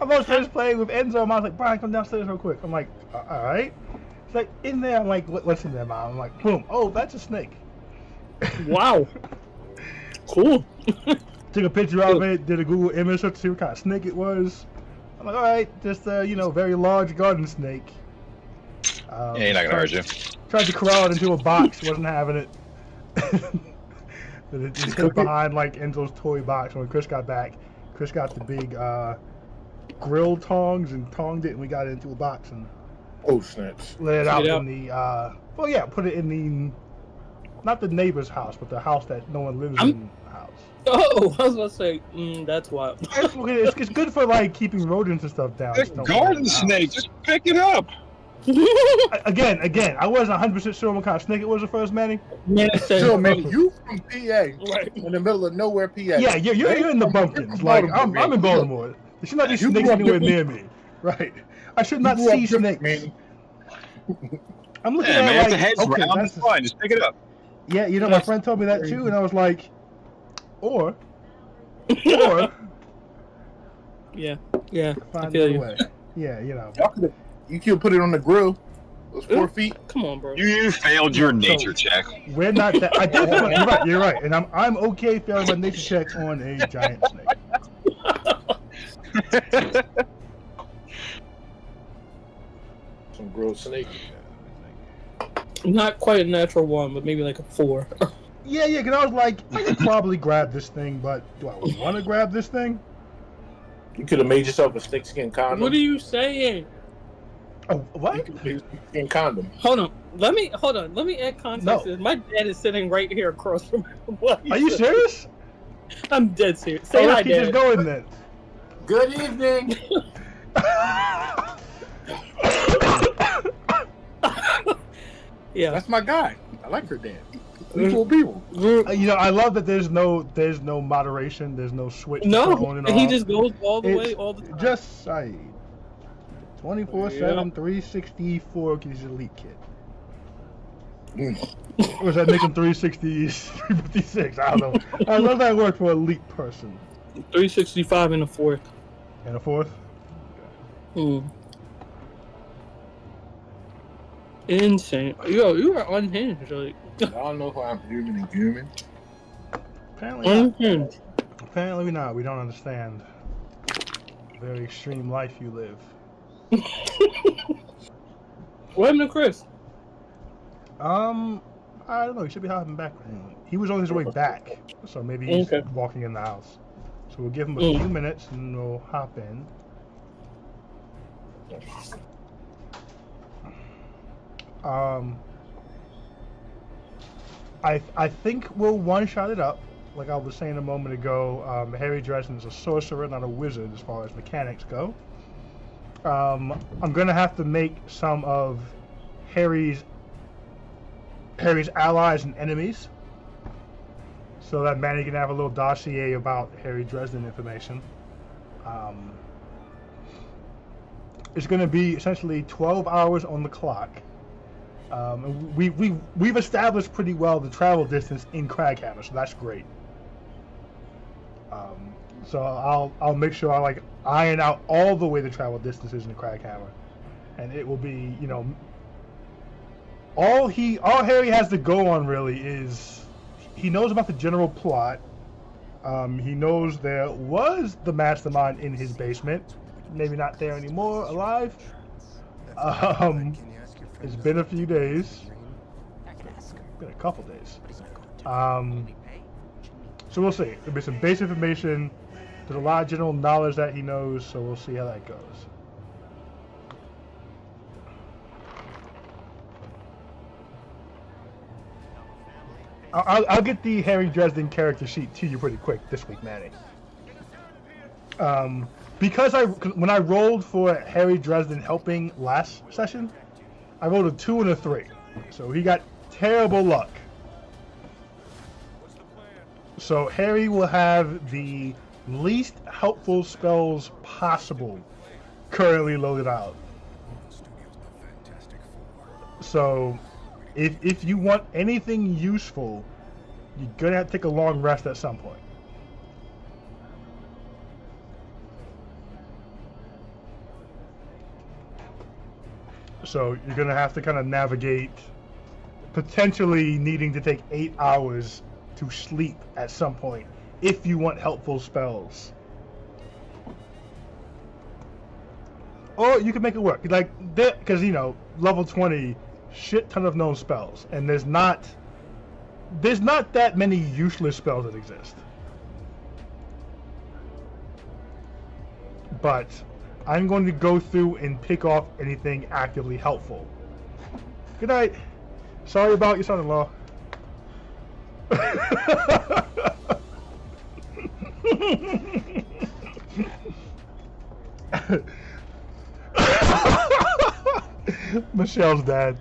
I'm upstairs playing with Enzo. Mom's like, Brian, come downstairs real quick. I'm like, all right. It's like in there. I'm like, what's in there, Mom? I'm like, boom. Oh, that's a snake. Wow. Cool. Took a picture of it. Did a Google image search to see what kind of snake it was. I'm like, all right, just very large garden snake. Yeah, you're not gonna hurt you. Tried to corral it into a box. Wasn't having it. It just hid behind like Enzo's toy box. When Chris got back, Chris got the big grill tongs and tonged it, and we got it into a box and snaps! let it out in the put it in the not the neighbor's house, but the house that no one lives in. House. Oh, I was about to say, that's wild. It's good for like keeping rodents and stuff down. This garden snake, just pick it up. Again, I wasn't 100% sure what kind of snake it was at first, Manny. So, man, you from PA, right in the middle of nowhere, PA. Yeah, you're in the bumpkins. Like I'm in Baltimore. There should not be snakes anywhere near me. Right. I should not see snakes. Man. I'm looking at man, like, the head's round. It's fine. Just pick it up. Yeah, my friend told me that too, and I was like, or. Yeah. Find a way. Yeah, You could put it on the grill. Those 4 feet. Come on, bro. You failed your nature check. We're not that. I did. You're right, and I'm okay failing my nature check on a giant snake. Some grilled snake. Not quite a natural one, but maybe like a 4. Yeah, because I was like, I could probably grab this thing, but do I want to grab this thing? You could have made yourself a snakeskin condom. What are you saying? Oh, what? You could make a snakeskin condom. Hold on. Let me add context. No. My dad is sitting right here across from me. Are you serious? I'm dead serious. Say let's hi, keep Dad. this going then. Good evening. Yeah, that's my guy. I like her dad. Cool people. I love that there's no moderation. There's no switch. No, on and he off. just goes all the way, all the time. Just Saeed. 24/7, 364. He's an elite kid. Or does that make him 360, 356? I don't know. I love that word for elite person. 365 and a 4th. And a 4th? Insane. Yo, you are unhinged. Like. I don't know if I'm human. Apparently unhinged. Not. Apparently not. We don't understand the very extreme life you live. What happened to Chris? I don't know. He should be hopping back. He was on his way back, so maybe he's walking in the house. So we'll give him a few minutes and we'll hop in. I think we'll one-shot it up. Like I was saying a moment ago, Harry Dresden is a sorcerer, not a wizard as far as mechanics go. I'm gonna have to make some of Harry's allies and enemies, so that Manny can have a little dossier about Harry Dresden information. It's gonna be essentially 12 hours on the clock. And we've established pretty well the travel distance in Craghammer, so that's great. So I'll make sure I like iron out all the way the travel distances in Craghammer, and it will be all Harry has to go on really is he knows about the general plot. He knows there was the mastermind in his basement, maybe not there anymore, alive. It's been a few days. Been a couple days. So we'll see. There'll be some base information. There's a lot of general knowledge that he knows, so we'll see how that goes. I'll get the Harry Dresden character sheet to you pretty quick this week, Manny. Because when I rolled for Harry Dresden helping last session, I rolled a 2 and a 3, so he got terrible luck. So Harry will have the least helpful spells possible currently loaded out. So if you want anything useful, you're gonna have to take a long rest at some point. So you're gonna have to kind of navigate, potentially needing to take 8 hours to sleep at some point if you want helpful spells. Or you can make it work, like, because you know, level 20, shit ton of known spells, and there's not that many useless spells that exist. But I'm going to go through and pick off anything actively helpful. Good night. Sorry about your son-in-law. Michelle's dad.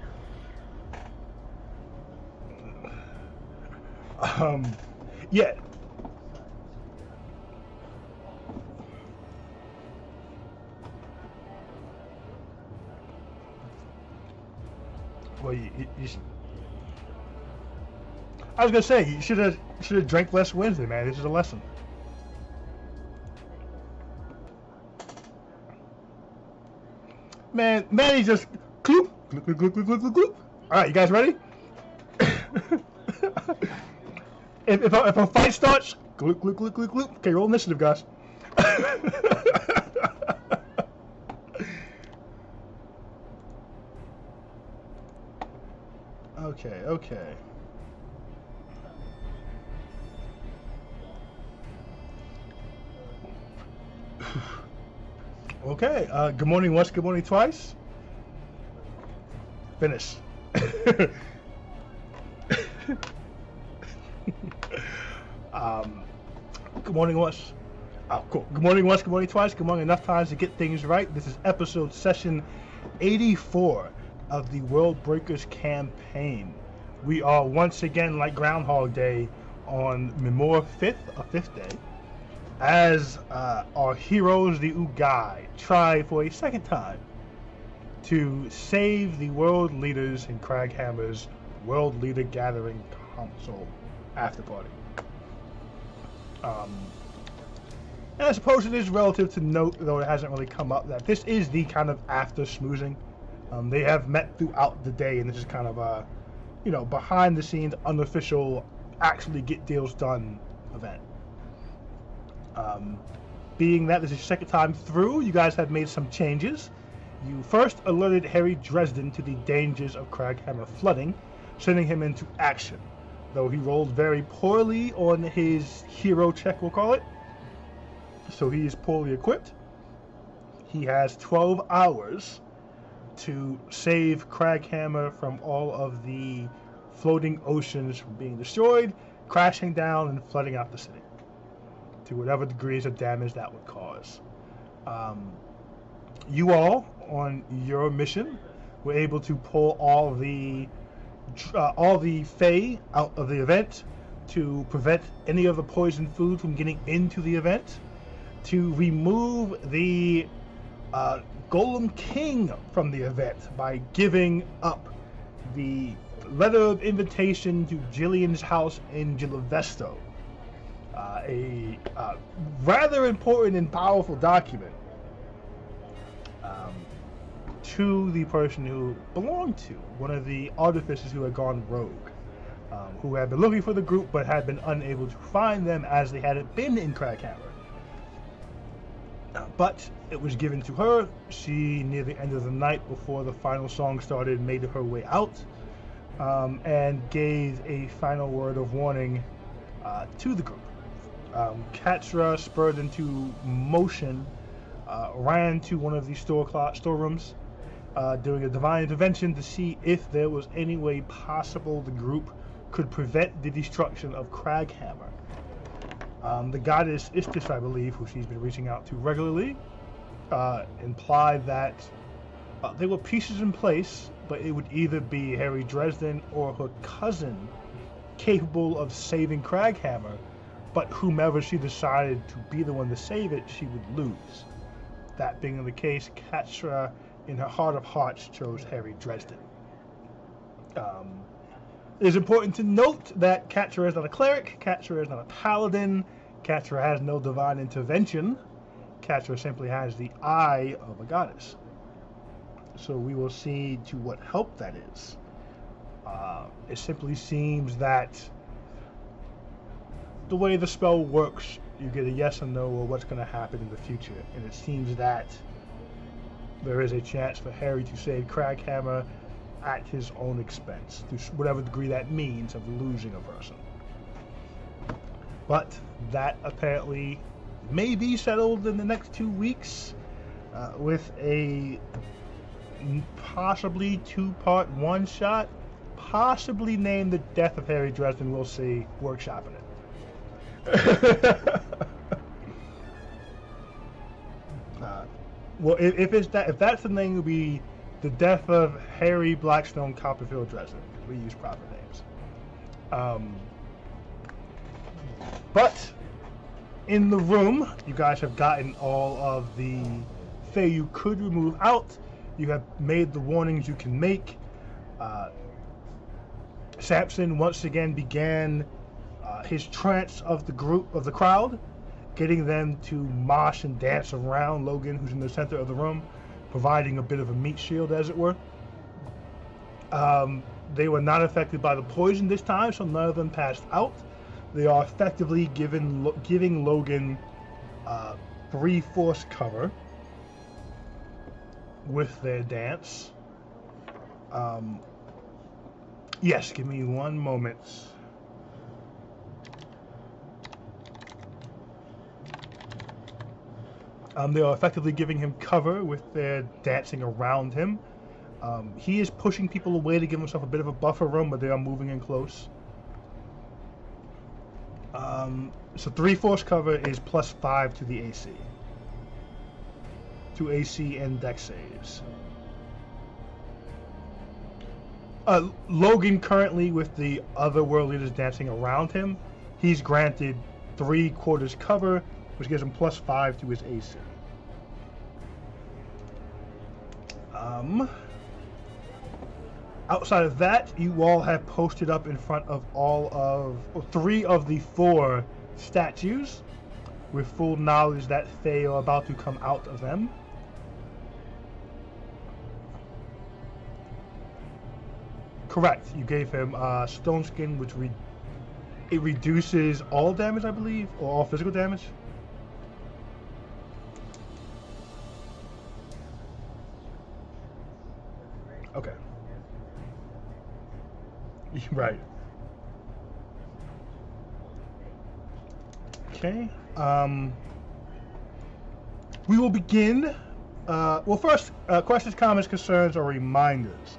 Yeah. Well, I was gonna say you should have drank less Wednesday, man. This is a lesson. Man, Manny just gloop, gloop, gloop, gloop, gloop, gloop, gloop. All right, you guys ready? if a fight starts, gloop, gloop, gloop, gloop, gloop. Okay, roll initiative, guys. Okay. Okay, good morning once, good morning twice. Finish. Good morning once. Oh, cool. Good morning once, good morning twice. Good morning enough times to get things right. This is episode session 84 of the World Breakers campaign. We are once again, like Groundhog Day, on Memor 5th, a 5th day, as our heroes, the Ugai, try for a second time to save the world leaders in Craghammer's World Leader Gathering Council after party. And I suppose it is relative to note, though it hasn't really come up, that this is the kind of after schmoozing. They have met throughout the day, and this is kind of a, behind the scenes, unofficial, actually get deals done event. Being that this is your second time through, you guys have made some changes. You first alerted Harry Dresden to the dangers of Craghammer flooding, sending him into action. Though he rolled very poorly on his hero check, we'll call it. So he is poorly equipped. He has 12 hours to save Craghammer from all of the floating oceans from being destroyed, crashing down, and flooding out the city to whatever degrees of damage that would cause. You all, on your mission, were able to pull all the Fae out of the event to prevent any of the poison food from getting into the event, to remove the Golem King from the event by giving up the letter of invitation to Jillian's house in Gilavesto, a rather important and powerful document to the person who belonged to, one of the artificers who had gone rogue, who had been looking for the group but had been unable to find them as they hadn't been in Craghammer. But it was given to her. She, near the end of the night before the final song started, made her way out and gave a final word of warning to the group. Katra, spurred into motion, ran to one of the storerooms, doing a divine intervention to see if there was any way possible the group could prevent the destruction of Craghammer. The goddess Istis, I believe, who she's been reaching out to regularly, implied that there were pieces in place, but it would either be Harry Dresden or her cousin capable of saving Craghammer, but whomever she decided to be the one to save it, she would lose. That being the case, Katra, in her heart of hearts, chose Harry Dresden. It is important to note that Katra is not a cleric, Katra is not a paladin, Katra has no divine intervention, Katra simply has the eye of a goddess. So we will see to what help that is. It simply seems that the way the spell works, you get a yes or no or what's going to happen in the future. And it seems that there is a chance for Harry to save Craghammer at his own expense, to whatever degree that means of losing a person. But that apparently may be settled in the next 2 weeks with a possibly 2-part one-shot, possibly named The Death of Harry Dresden. We'll see. Workshopping it. Well, if that's the name, it'll be The Death of Harry Blackstone Copperfield Dresden, because we use proper names. But in the room, you guys have gotten all of the Fae you could remove out. You have made the warnings you can make. Samson once again began his trance of the crowd, getting them to mosh and dance around Logan, who's in the center of the room, providing a bit of a meat shield, as it were. They were not affected by the poison this time, so none of them passed out. They are effectively giving Logan 3 force cover with their dance. Yes, give me 1 moment. They are effectively giving him cover with their dancing around him. He is pushing people away to give himself a bit of a buffer room, but they are moving in close. So 3 force cover is +5 to the AC. To AC and dex saves. Logan currently, with the other world leaders dancing around him, he's granted 3/4 cover, which gives him +5 to his AC. Outside of that, you all have posted up in front of 3 of the 4 statues, with full knowledge that Fae are about to come out of them. Correct. You gave him Stone Skin, which it reduces all damage, I believe, or all physical damage. Okay. Right. Okay. We will begin. Well, first, questions, comments, concerns, or reminders.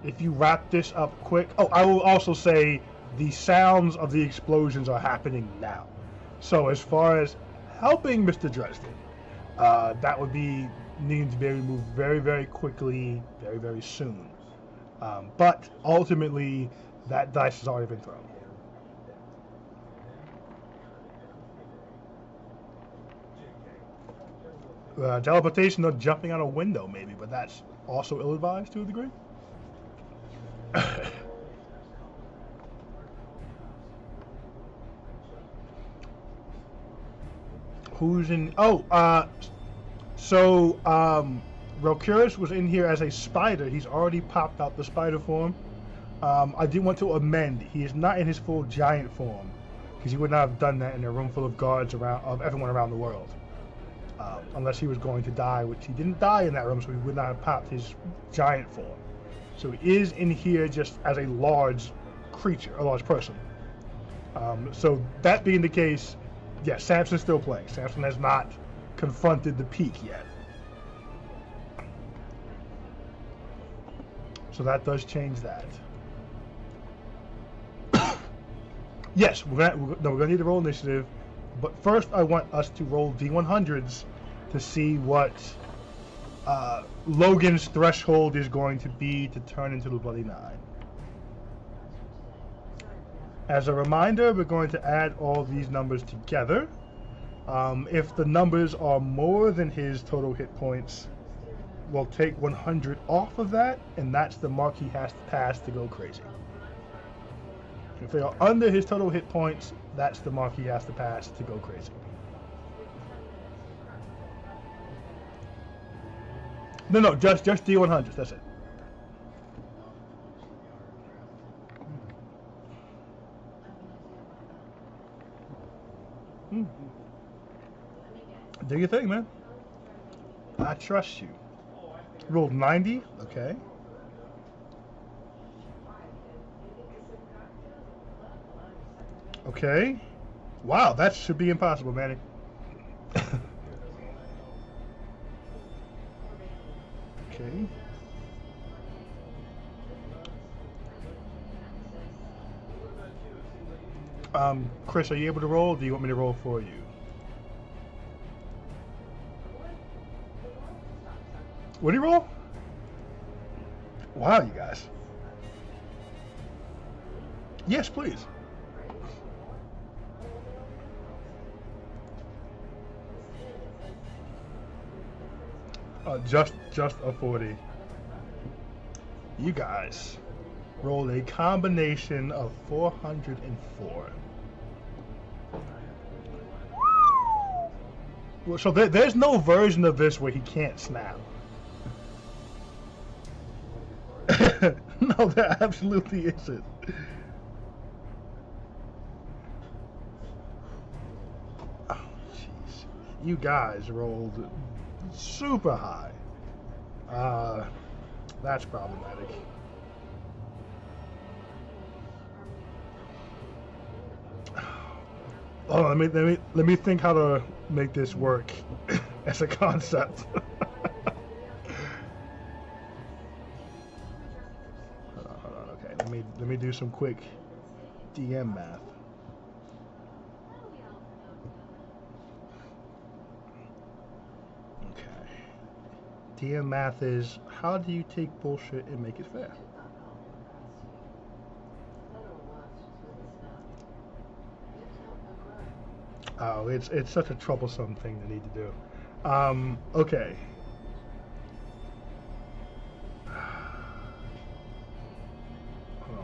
If you wrap this up quick. Oh, I will also say the sounds of the explosions are happening now. So as far as helping Mr. Dresden, that would be needing to be removed very, very quickly, very, very soon. But ultimately, that dice has already been thrown. Teleportation or jumping out a window, maybe, but that's also ill-advised to a degree. Who's in? Oh, so Rocurus was in here as a spider. He's already popped out the spider form. I did want to amend. He is not in his full giant form, because he would not have done that in a room full of guards of everyone around the world. Unless he was going to die, which he didn't die in that room, so he would not have popped his giant form. So he is in here just as a large creature, a large person. So that being the case, yes, Samson's still playing. Samson has not confronted the peak yet. So that does change that. Yes, we're gonna need to roll initiative, but first I want us to roll D100s to see what Logan's threshold is going to be to turn into the Bloody Nine. As a reminder, we're going to add all these numbers together. If the numbers are more than his total hit points, we'll take 100 off of that, and that's the mark he has to pass to go crazy. If they are under his total hit points, that's the mark he has to pass to go crazy. No, just D100s. That's it. Do your thing, man. I trust you. Rolled 90. Okay. Okay. Wow, that should be impossible, Manny. Okay. Chris, are you able to roll? Or do you want me to roll for you? What do you roll? Wow, you guys. Yes, please. Just a 40. You guys rolled a combination of 404. Well, so there's no version of this where he can't snap. No, there absolutely isn't. Oh, jeez. You guys rolled super high. That's problematic. Oh, let me think how to make this work as a concept. Hold on. Okay, let me do some quick DM math. Okay. DM math is, how do you take bullshit and make it fair? Oh, it's such a troublesome thing to need to do. Okay. Hold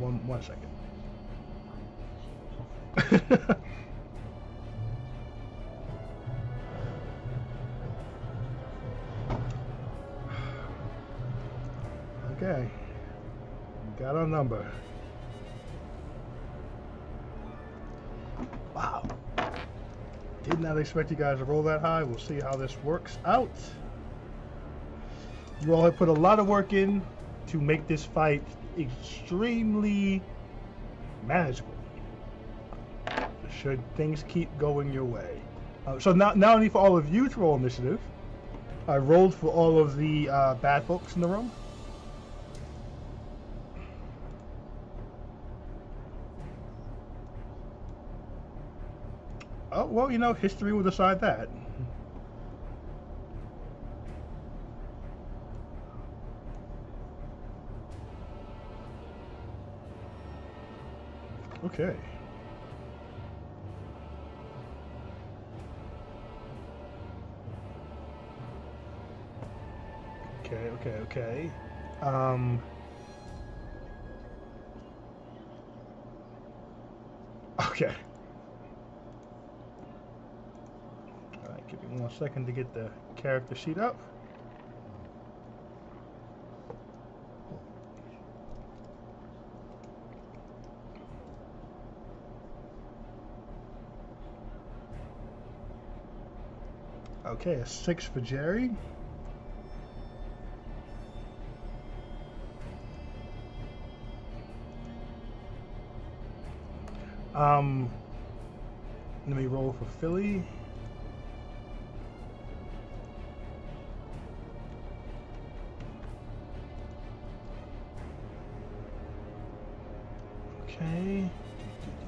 on, one second. Okay. Got our number. Wow. Did not expect you guys to roll that high. We'll see how this works out. You all have put a lot of work in to make this fight extremely manageable. Should things keep going your way. So now I need for all of you to roll initiative. I rolled for all of the bad folks in the room. Oh, well, you know, history will decide that. Okay. Okay. Okay. Alright, give me 1 second to get the character sheet up. Okay, a 6 for Jerry. Let me roll for Philly. Okay.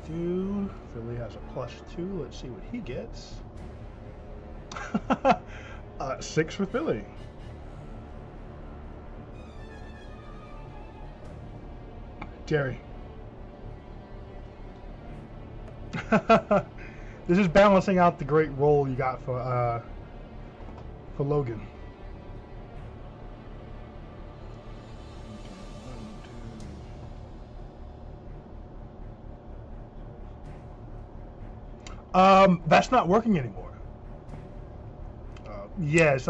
Philly has a +2. Let's see what he gets. 6 for Philly. Jerry. This is balancing out the great roll you got for Logan. That's not working anymore. Yes,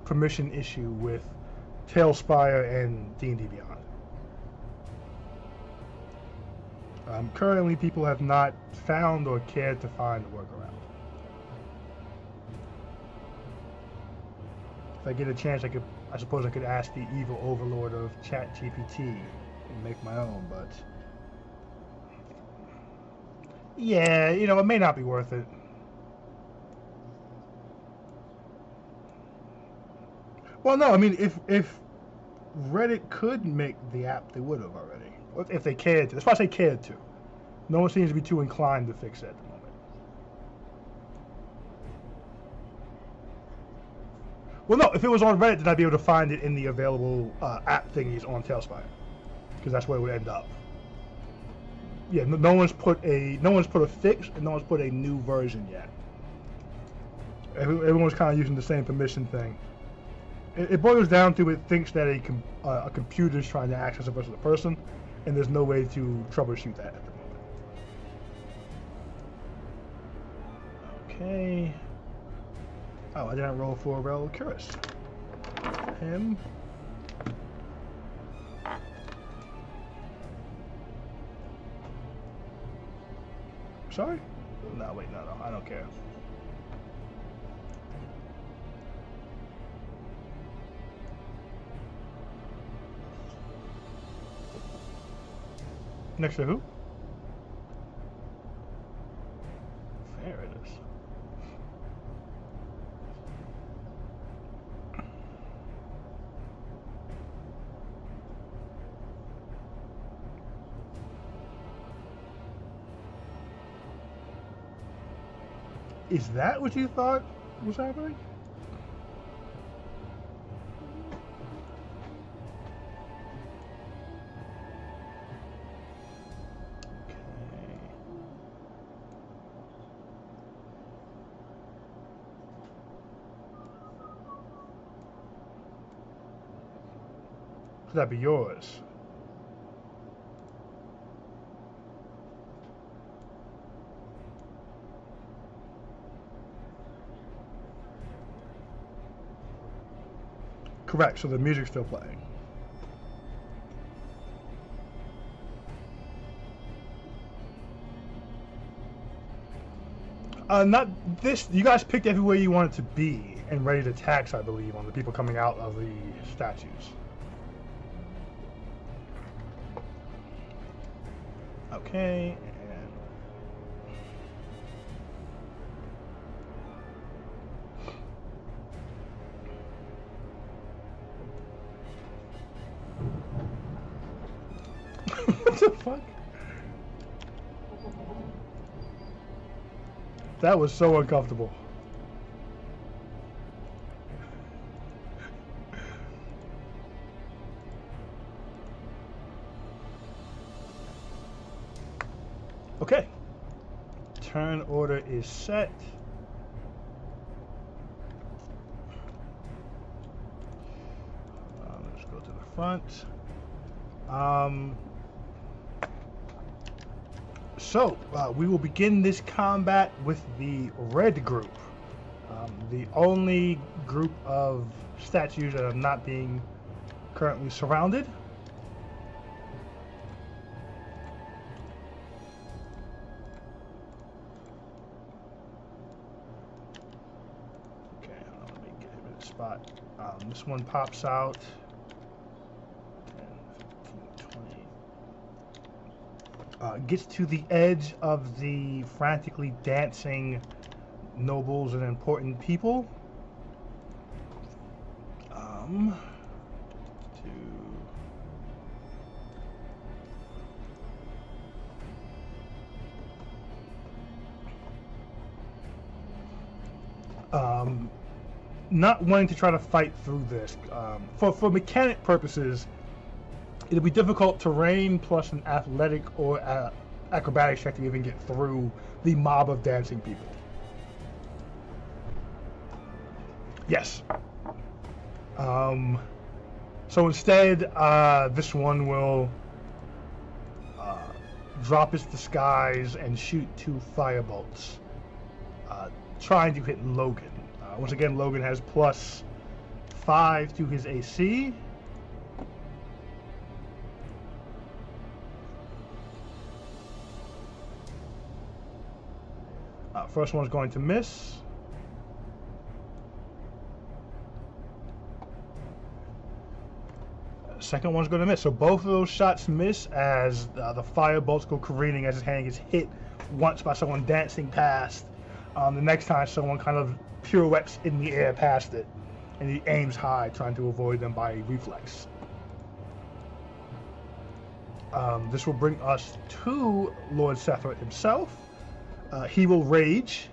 permission issue with Tailspire and D&D Beyond. Currently, people have not found or cared to find a workaround. If I get a chance, I suppose I could ask the evil overlord of ChatGPT and make my own, but yeah, you know, it may not be worth it. Well, no, I mean, if Reddit could make the app, they would have already. If they cared to. That's why I say cared to. No one seems to be too inclined to fix it at the moment. Well, no, if it was on Reddit, then I'd be able to find it in the available app thingies on Tailspire, because that's where it would end up. Yeah, no one's put a fix, and no one's put a new version yet. Everyone's kind of using the same permission thing. It boils down to it thinks that a computer is trying to access a person, and there's no way to troubleshoot that at the moment. Okay. Oh, I didn't roll for Rel Curis. Him. Sorry? No, wait, no, I don't care. Next to who? There it is. Is that what you thought was happening? Could that be yours? Correct, so the music's still playing. Not this. You guys picked everywhere you wanted to be and ready to tax, I believe, on the people coming out of the statues. Okay, and what the fuck? That was so uncomfortable. Okay. Turn order is set. Let's go to the front. So, we will begin this combat with the red group. The only group of statues that are not being currently surrounded. Okay, let me get him in the spot. This one pops out. 10, 15, 20. Gets to the edge of the frantically dancing nobles and important people. Not wanting to try to fight through this. For mechanic purposes, it'll be difficult terrain plus an athletic or acrobatics check to even get through the mob of dancing people. Yes. So instead, this one will drop its disguise and shoot 2 firebolts, trying to hit Logan. Once again, Logan has plus 5 to his AC. First one's going to miss. Second one's going to miss. So both of those shots miss as the fire bolts go careening as his hand gets hit once by someone dancing past. The next time someone kind of pirouettes in the air past it, and he aims high, trying to avoid them by reflex. This will bring us to Lord Sephiroth himself. He will rage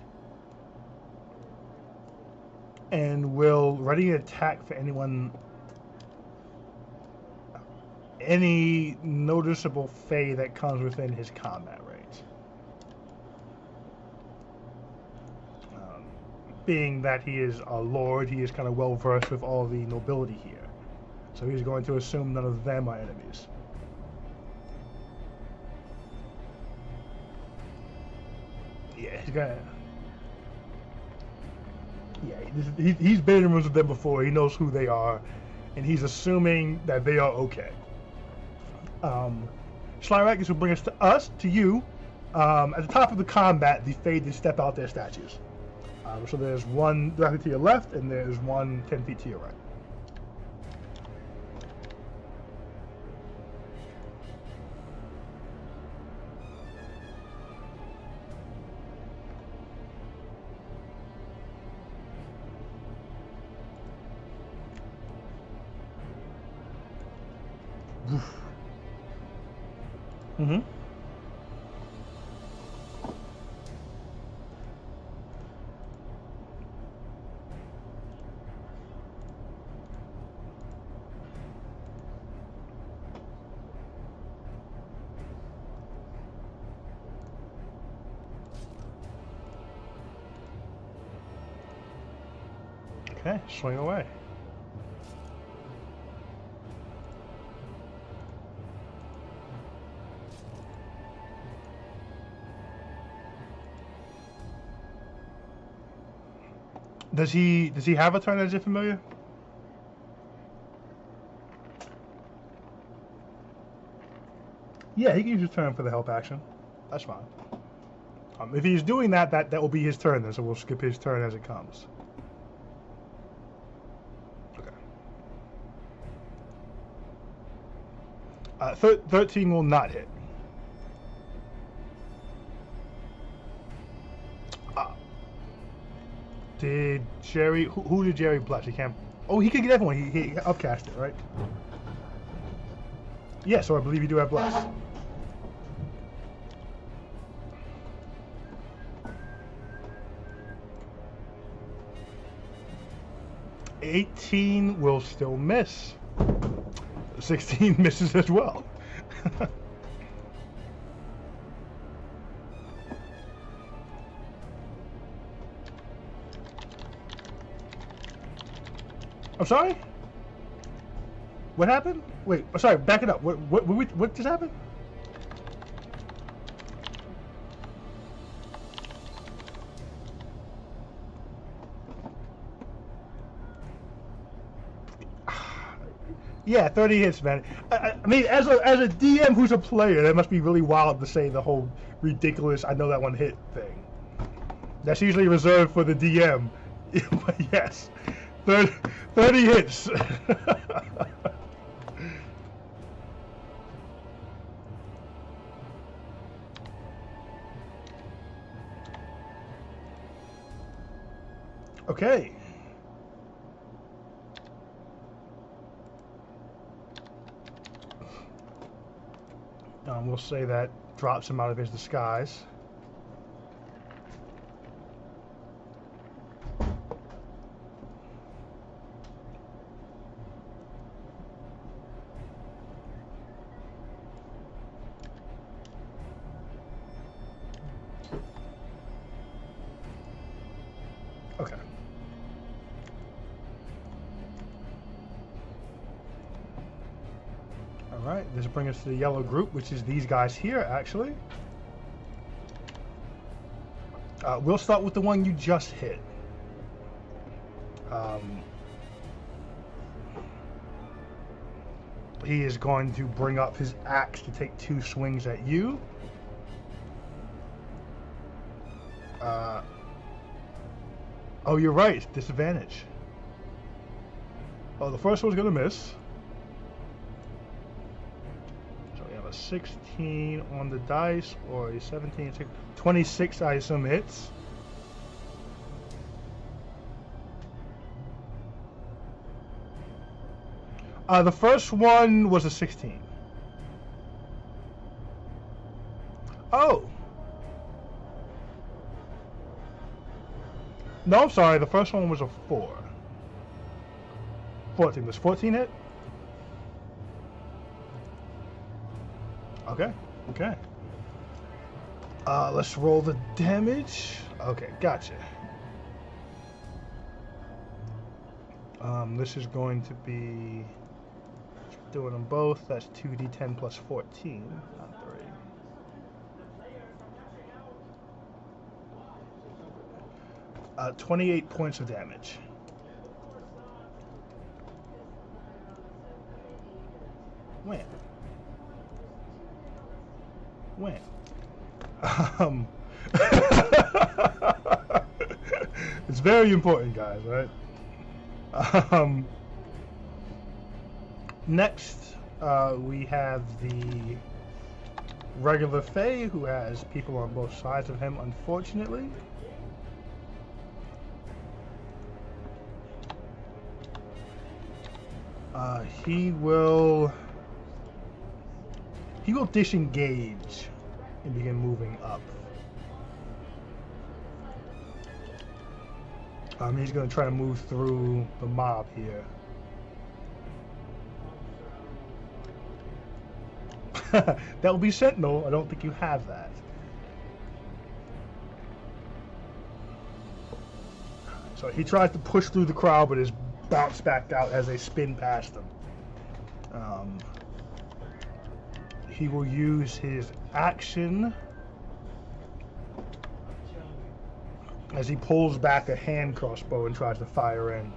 and will ready an attack for any noticeable Fey that comes within his combat range. Being that he is a lord, he is kind of well versed with all the nobility here, so he's going to assume none of them are enemies. Yeah, he's gonna. Yeah, he's been in rooms with them before. He knows who they are, and he's assuming that they are okay. Slyrakus will bring us to you. At the top of the combat, the Fade step out their statues. So there's one directly to your left, and there's one 10 feet to your right. Mm-hmm. Okay, swing away. Does he have a turn as if familiar? Yeah, he can use his turn for the help action. That's fine. If he's doing that will be his turn then, so we'll skip his turn as it comes. Okay. 13 will not hit. Did Jerry... Who did Jerry bless? He can't... Oh, he could get everyone. He upcast it, right? Yeah, so I believe you do have bless. $18 will still miss. 16 misses as well. I'm sorry? What happened? Wait, sorry, back it up. What just happened? Yeah, 30 hits, man. I mean, as a DM who's a player, that must be really wild to say the whole ridiculous, I know that one hit thing. That's usually reserved for the DM. But yes, 30 hits. Okay. We'll say that drops him out of his disguise. Okay. Alright, this will bring us to the yellow group, which is these guys here, actually. We'll start with the one you just hit. He is going to bring up his axe to take 2 swings at you. Oh, you're right. Disadvantage. Oh, the first one's going to miss. So we have a 16 on the dice, or a 17, 26, I assume, hits. The first one was a 16. Oh! No, I'm sorry. The first one was a 4. 14. Was 14 hit? Okay. Okay. Let's roll the damage. Okay, gotcha. This is going to be doing them both. That's 2d10 plus 14, not 3. 28 points of damage. When? It's very important, guys, right? Next, we have the regular Fae, who has people on both sides of him, unfortunately. He will disengage and begin moving up. He's going to try to move through the mob here. That will be Sentinel. I don't think you have that. So he tries to push through the crowd, but is bounced back out as they spin past him. He will use his action as he pulls back a hand crossbow and tries to fire in.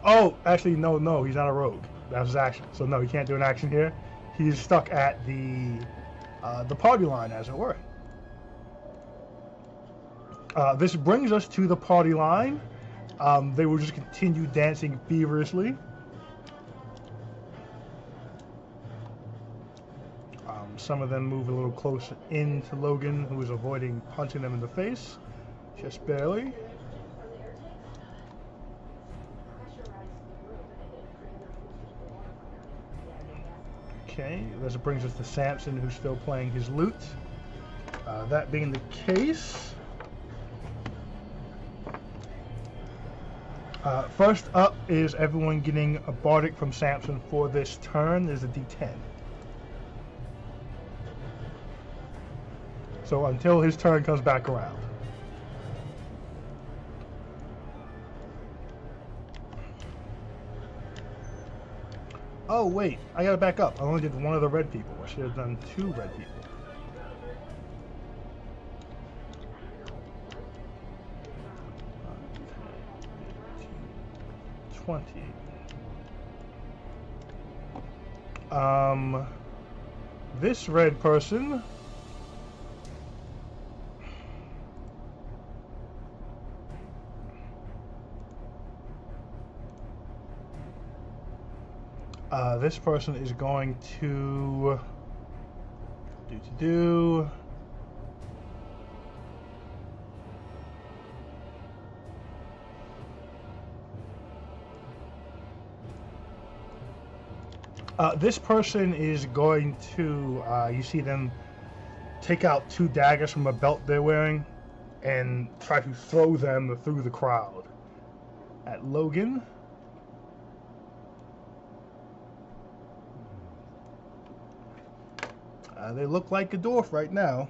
Oh, actually, no, he's not a rogue. That was his action. So no, he can't do an action here. He's stuck at the party line, as it were. This brings us to the party line. They will just continue dancing feverishly. Some of them move a little closer into Logan, who is avoiding punching them in the face, just barely. Okay, this brings us to Samson, who's still playing his lute. That being the case, first up is everyone getting a bardic from Samson for this turn. There's a D10. So until his turn comes back around. Oh wait, I gotta back up. I only did one of the red people. I should have done 2 red people. This red person is going to this person is going to, you see them take out 2 daggers from a belt they're wearing and try to throw them through the crowd at Logan. They look like a dwarf right now.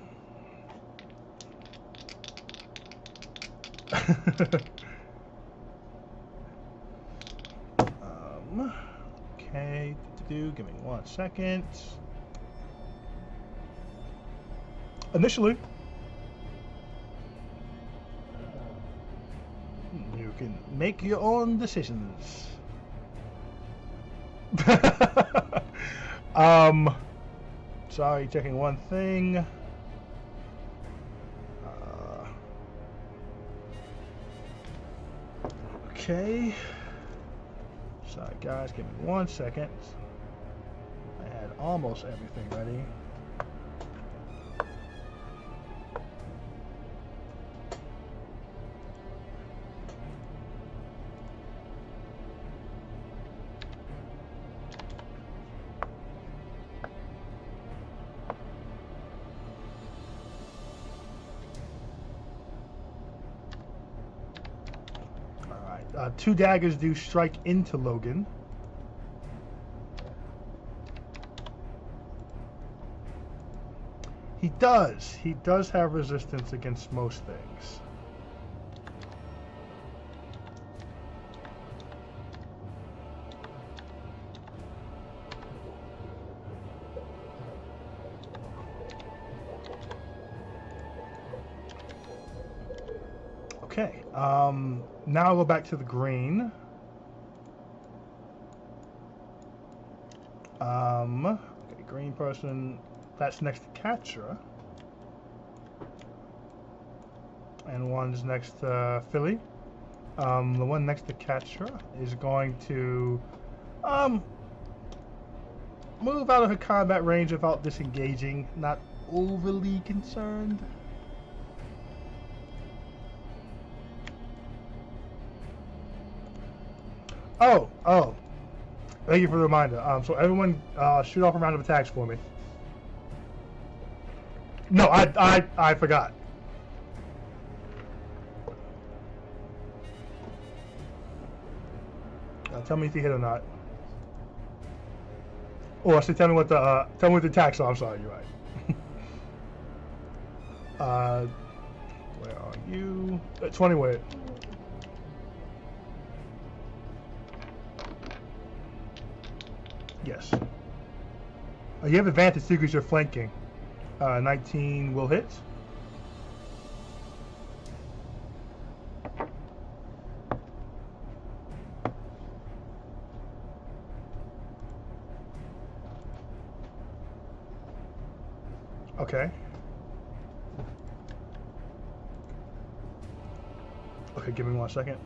Okay, give me 1 second. Initially, You can make your own decisions. Sorry, checking one thing. Okay. Sorry, guys, give me 1 second. I had almost everything ready. Two daggers do strike into Logan. He does. He does have resistance against most things. Okay. Now I'll go back to the green. Okay, green person. That's next to Katra. And one's next to Philly. The one next to Katra is going to move out of her combat range without disengaging. Not overly concerned. Oh. Thank you for the reminder. So everyone, shoot off a round of attacks for me. No, I forgot. Tell me if you hit or not. Oh, actually, tell me what the attacks are. I'm sorry, you're right. Where are you? 20 weight. Yes. You have advantage too because you're flanking. 19 will hit. Okay. Okay, give me 1 second.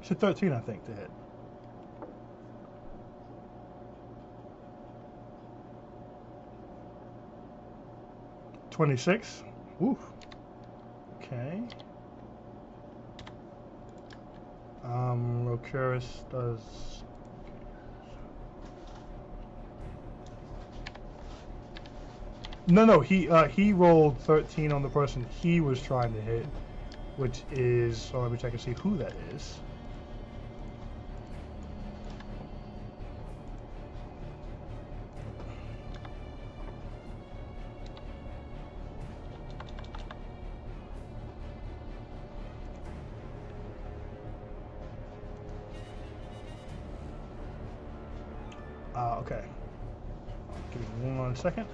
It's a 13, I think, to hit. $26. Ooh. Okay. Rokurus does. No. He rolled 13 on the person he was trying to hit, which is. So let me check and see who that is. Okay. Give me 1 second.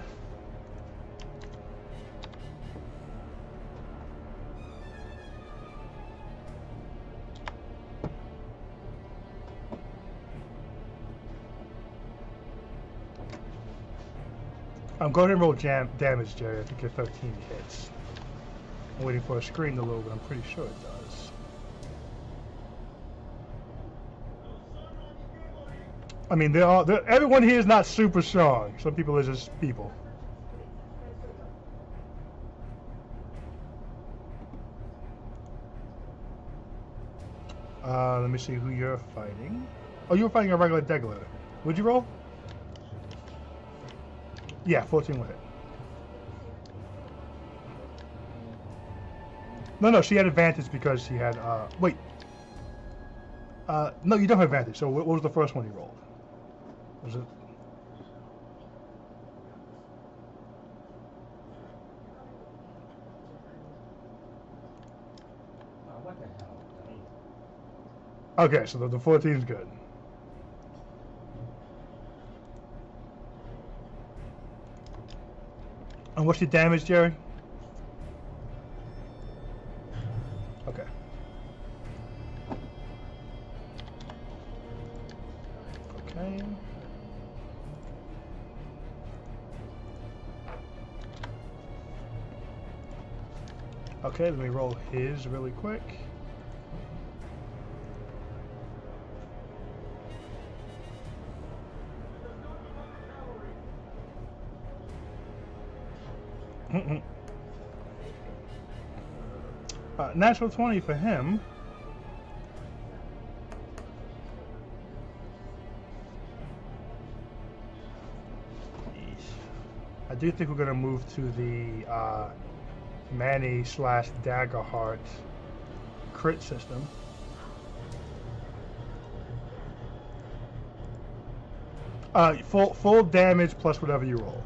Go ahead and roll damage, Jerry. I think your 13 hits. I'm waiting for a screen to load, but I'm pretty sure it does. I mean, everyone here is not super strong. Some people are just people. Let me see who you're fighting. Oh, you were fighting a regular Degler. What'd you roll? Yeah, 14 will hit. No, she had advantage because she had, wait. No, you don't have advantage. So what was the first one you rolled? Was it? What the hell? Okay, so the 14 is good. And what's your damage, Jerry? Okay. Okay. Okay, let me roll his really quick. Natural 20 for him. I do think we're going to move to the Manny / Daggerheart crit system. Full damage plus whatever you roll.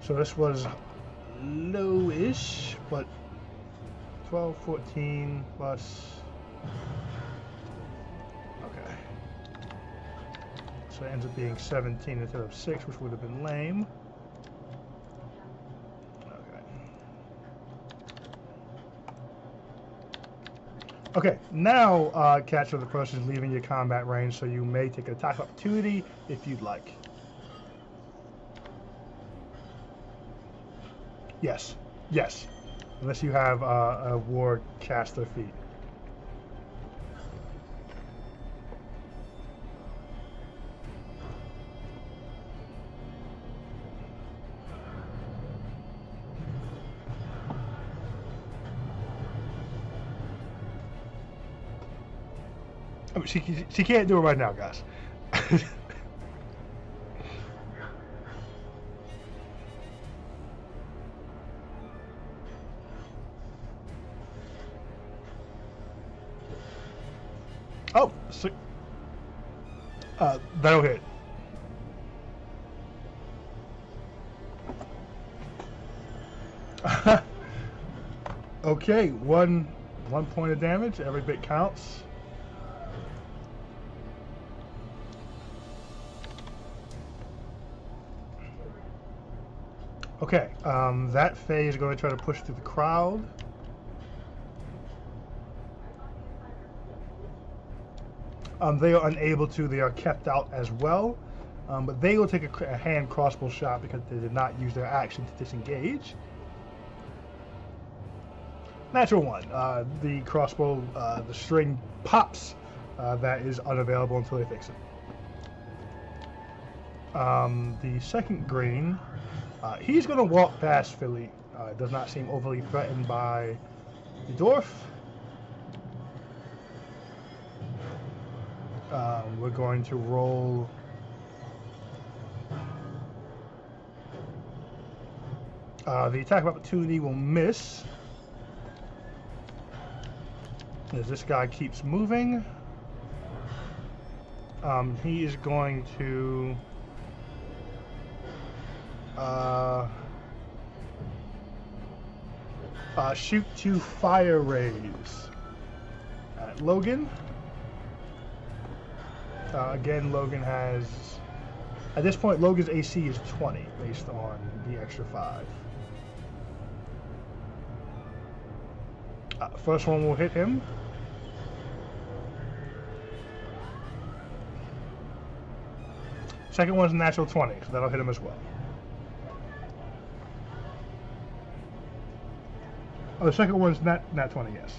So this was low-ish, but 12, 14 plus. Okay. So it ends up being 17 instead of 6, which would have been lame. Okay, now catch of the person is leaving your combat range, so you may take an attack opportunity if you'd like. Yes, yes, unless you have a war caster feat. I mean, she can't do it right now, guys. Oh, so, that'll hit. Okay, one point of damage. Every bit counts. Okay, that Fae is going to try to push through the crowd. They are unable to. They are kept out as well. But they will take a hand crossbow shot because they did not use their action to disengage. Natural 1. The crossbow, the string pops. That is unavailable until they fix it. The second green, he's going to walk past Philly. Does not seem overly threatened by the dwarf. We're going to roll the attack of opportunity will miss as this guy keeps moving. He is going to shoot 2 fire rays at Logan. Again, Logan has, at this point, Logan's AC is 20 based on the extra 5. First one will hit him. Second one's a natural 20, so that'll hit him as well. Oh, the second one's nat 20, yes.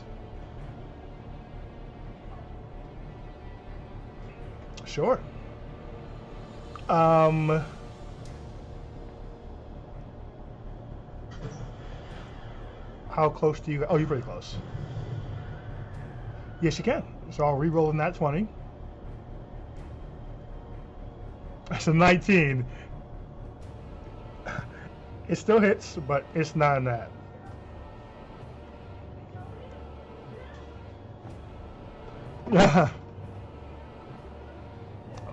Sure. How close do you? Oh, you're pretty close. Yes, you can. So I'll re-roll in that 20. That's a 19. It still hits, but it's not in that.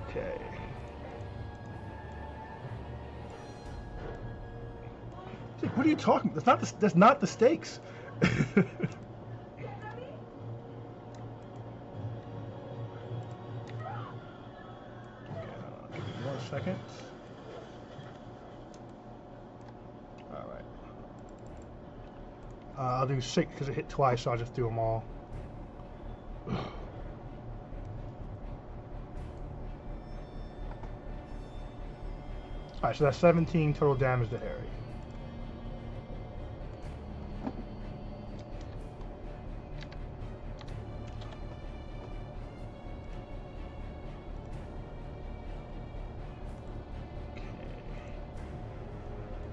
Okay. are you talking? That's not the stakes. Okay, give me 1 second. All right. I'll do 6 because it hit twice, so I'll just do them all. Alright, so that's 17 total damage to Harry.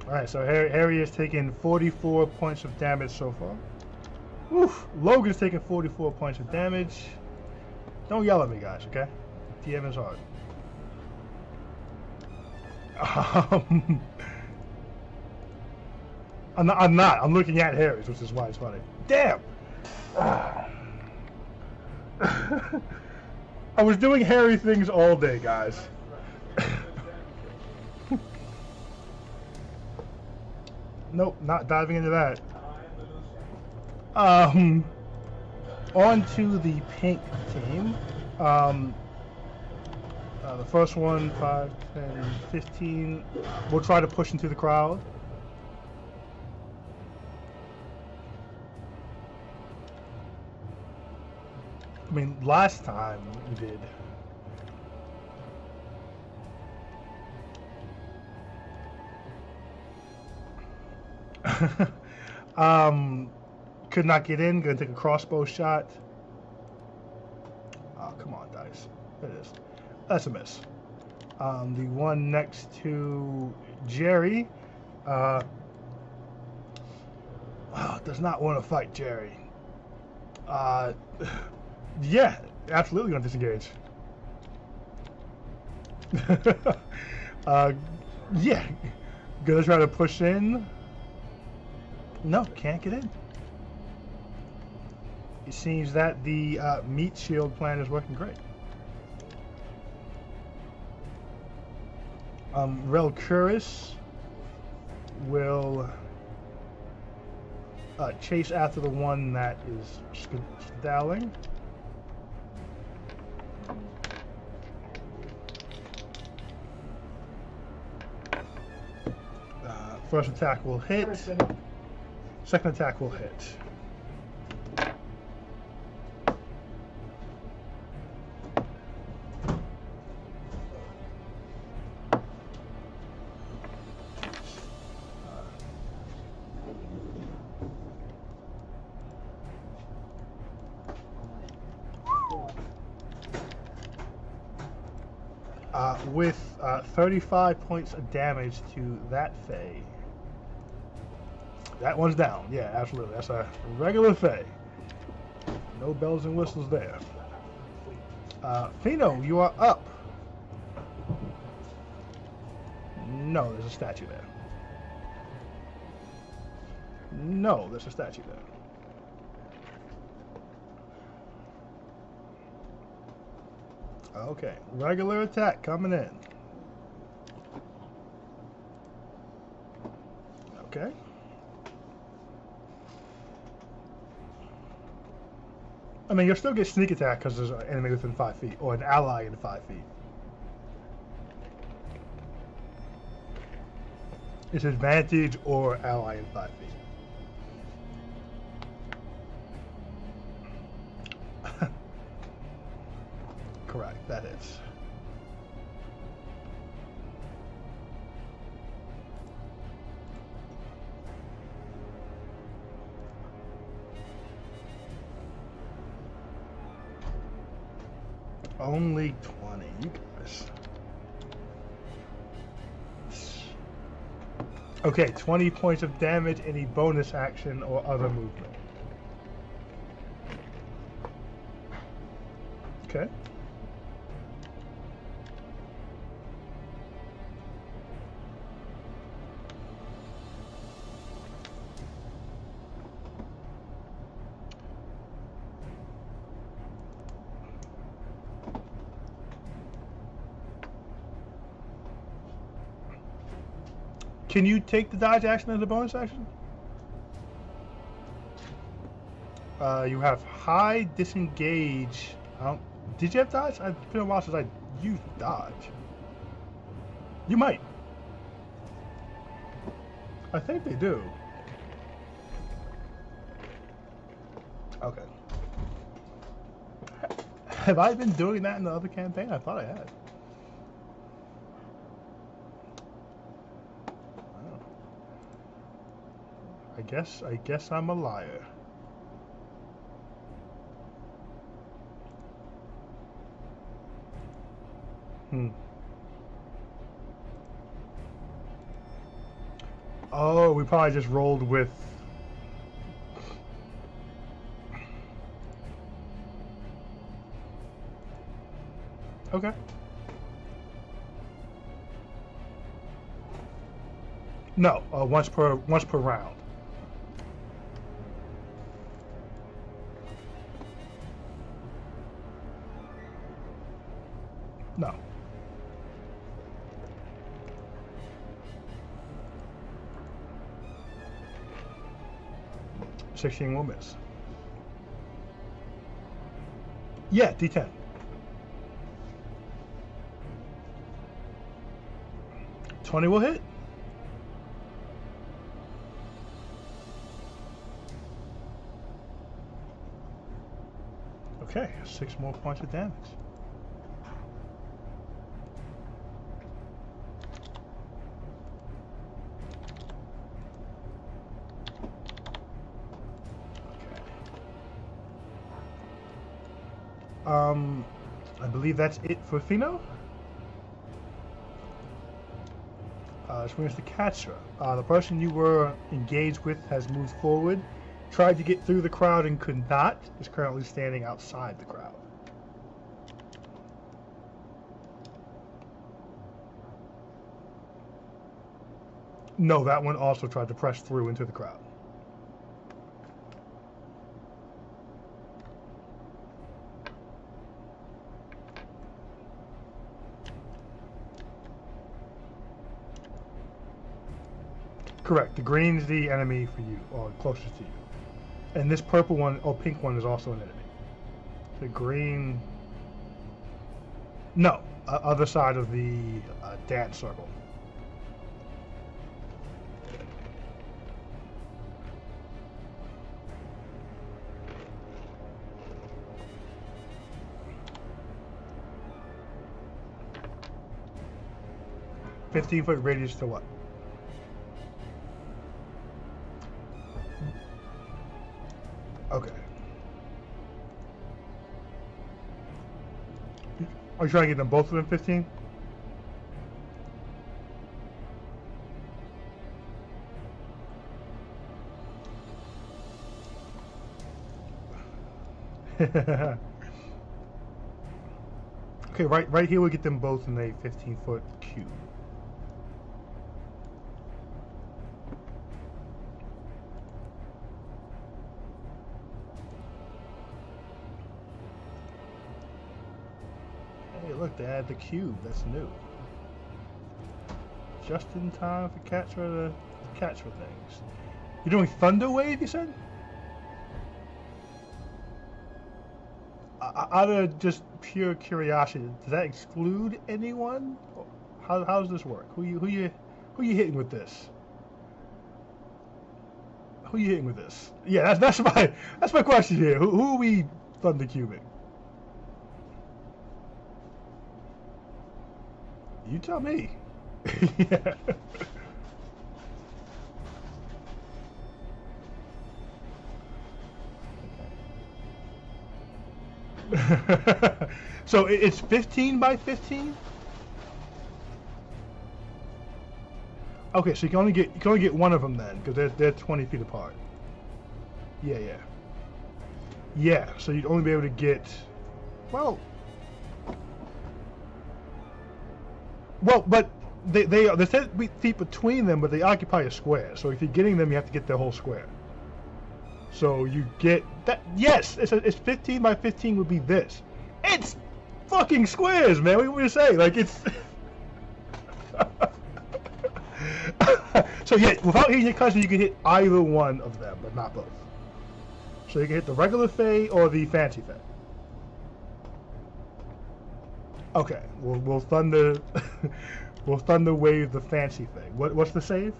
Alright, so Harry has taken 44 points of damage so far. Oof! Logan's taking 44 points of damage. Don't yell at me, guys, okay? DM is hard. I'm not. I'm looking at Harry's, which is why it's funny. Damn! I was doing Harry things all day, guys. Nope, not diving into that. On to the pink team. The first one, 5, 10, 15. We'll try to push into the crowd. I mean, last time we did. Could not get in. Gonna take a crossbow shot. Oh, come on, dice. It is. That's a miss. The one next to Jerry does not want to fight Jerry. Yeah, absolutely gonna disengage. Yeah, gonna try to push in. No, can't get in. It seems that the meat shield plan is working great. Relcuris will chase after the one that is skedaddling. First attack will hit. Second attack will hit. With 35 points of damage to that Fae. That one's down. Yeah, absolutely. That's a regular Fae. No bells and whistles there. Fino, you are up. No, there's a statue there. No, there's a statue there. Okay, regular attack coming in. Okay. I mean, you'll still get sneak attack because there's an enemy within 5 feet, or an ally in 5 feet. It's advantage or ally in 5 feet. Correct, that is. Only 20, you guys. Okay, 20 points of damage, any bonus action or other movement. Okay. Can you take the dodge action as a bonus action? You have high disengage. Did you have dodge? It's been a while since I used dodge. You might. I think they do. Okay. Have I been doing that in the other campaign? I thought I had. Oh. I guess I'm a liar. Oh, we probably just rolled with... Okay. No, once per round. No. Will miss. Yeah, D10. $20 will hit. Okay, 6 more points of damage. I believe that's it for Fino. Which brings to Katra. The person you were engaged with has moved forward, tried to get through the crowd and could not, is currently standing outside the crowd. No, that one also tried to press through into the crowd. Correct. The green's the enemy for you, or closest to you. And this purple one, or pink one, is also an enemy. The green... No. Other side of the dance circle. $15-foot radius to what? Okay. Are you trying to get them both within 15? Okay, right here we'll get them both in a 15-foot cube. Look, they added the cube. That's new. Just in time for Katra to catch for things. You're doing Thunder Wave, you said? Out of just pure curiosity, does that exclude anyone? How does this work? Who you hitting with this? Who you hitting with this? Yeah, that's my question here. Who are we Thunder Cubing? You tell me. Yeah. So it's 15 by 15? Okay, so you can only get one of them then, because they're 20 feet apart. Yeah. Yeah, so you'd only be able to get, well, but there's 10 feet between them, but they occupy a square. So if you're getting them, you have to get the whole square. So you get that. Yes, it's 15 by 15 would be this. It's fucking squares, man. What do you say? Like it's. So yeah, without hitting your cousin, you can hit either one of them, but not both. So you can hit the regular Fae or the Fancy Fae. Okay, we'll thunder, we'll thunder wave the Fancy Fae. What's the save?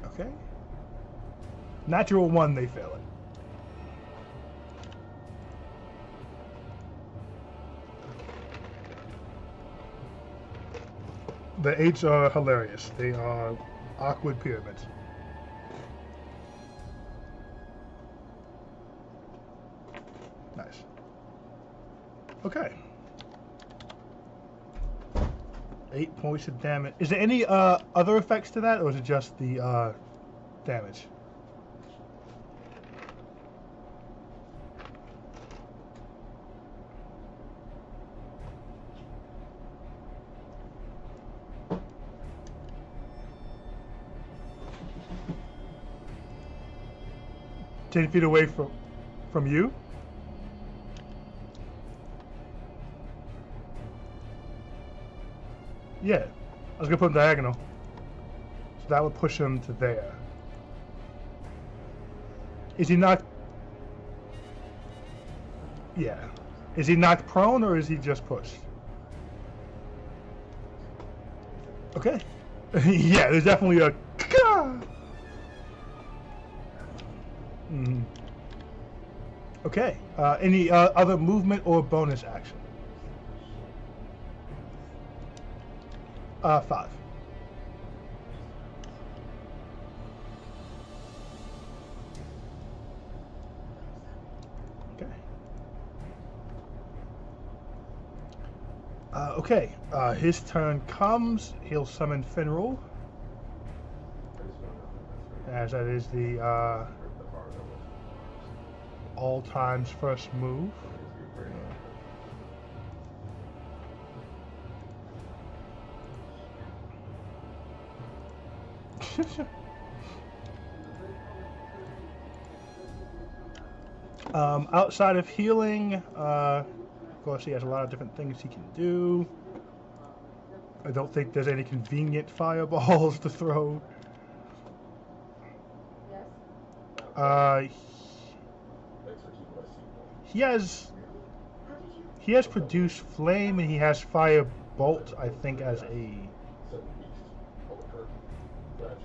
Okay. Natural 1, they fail it. The 8s are hilarious. They are awkward pyramids. Nice. Okay. 8 points of damage. Is there any other effects to that, or is it just the damage? Ten feet away from you? Yeah, I was gonna put him diagonal. So that would push him to there. Is he knocked? Yeah. Is he knocked prone or is he just pushed? Okay. Yeah, there's definitely a. Mm. Okay. Any other movement or bonus action? 5. Okay. Okay. His turn comes. He'll summon Finral, as that is the all times first move. Outside of healing, of course he has a lot of different things he can do. I don't think there's any convenient fireballs to throw. He has Produce Flame, and he has Fire Bolt, I think, as a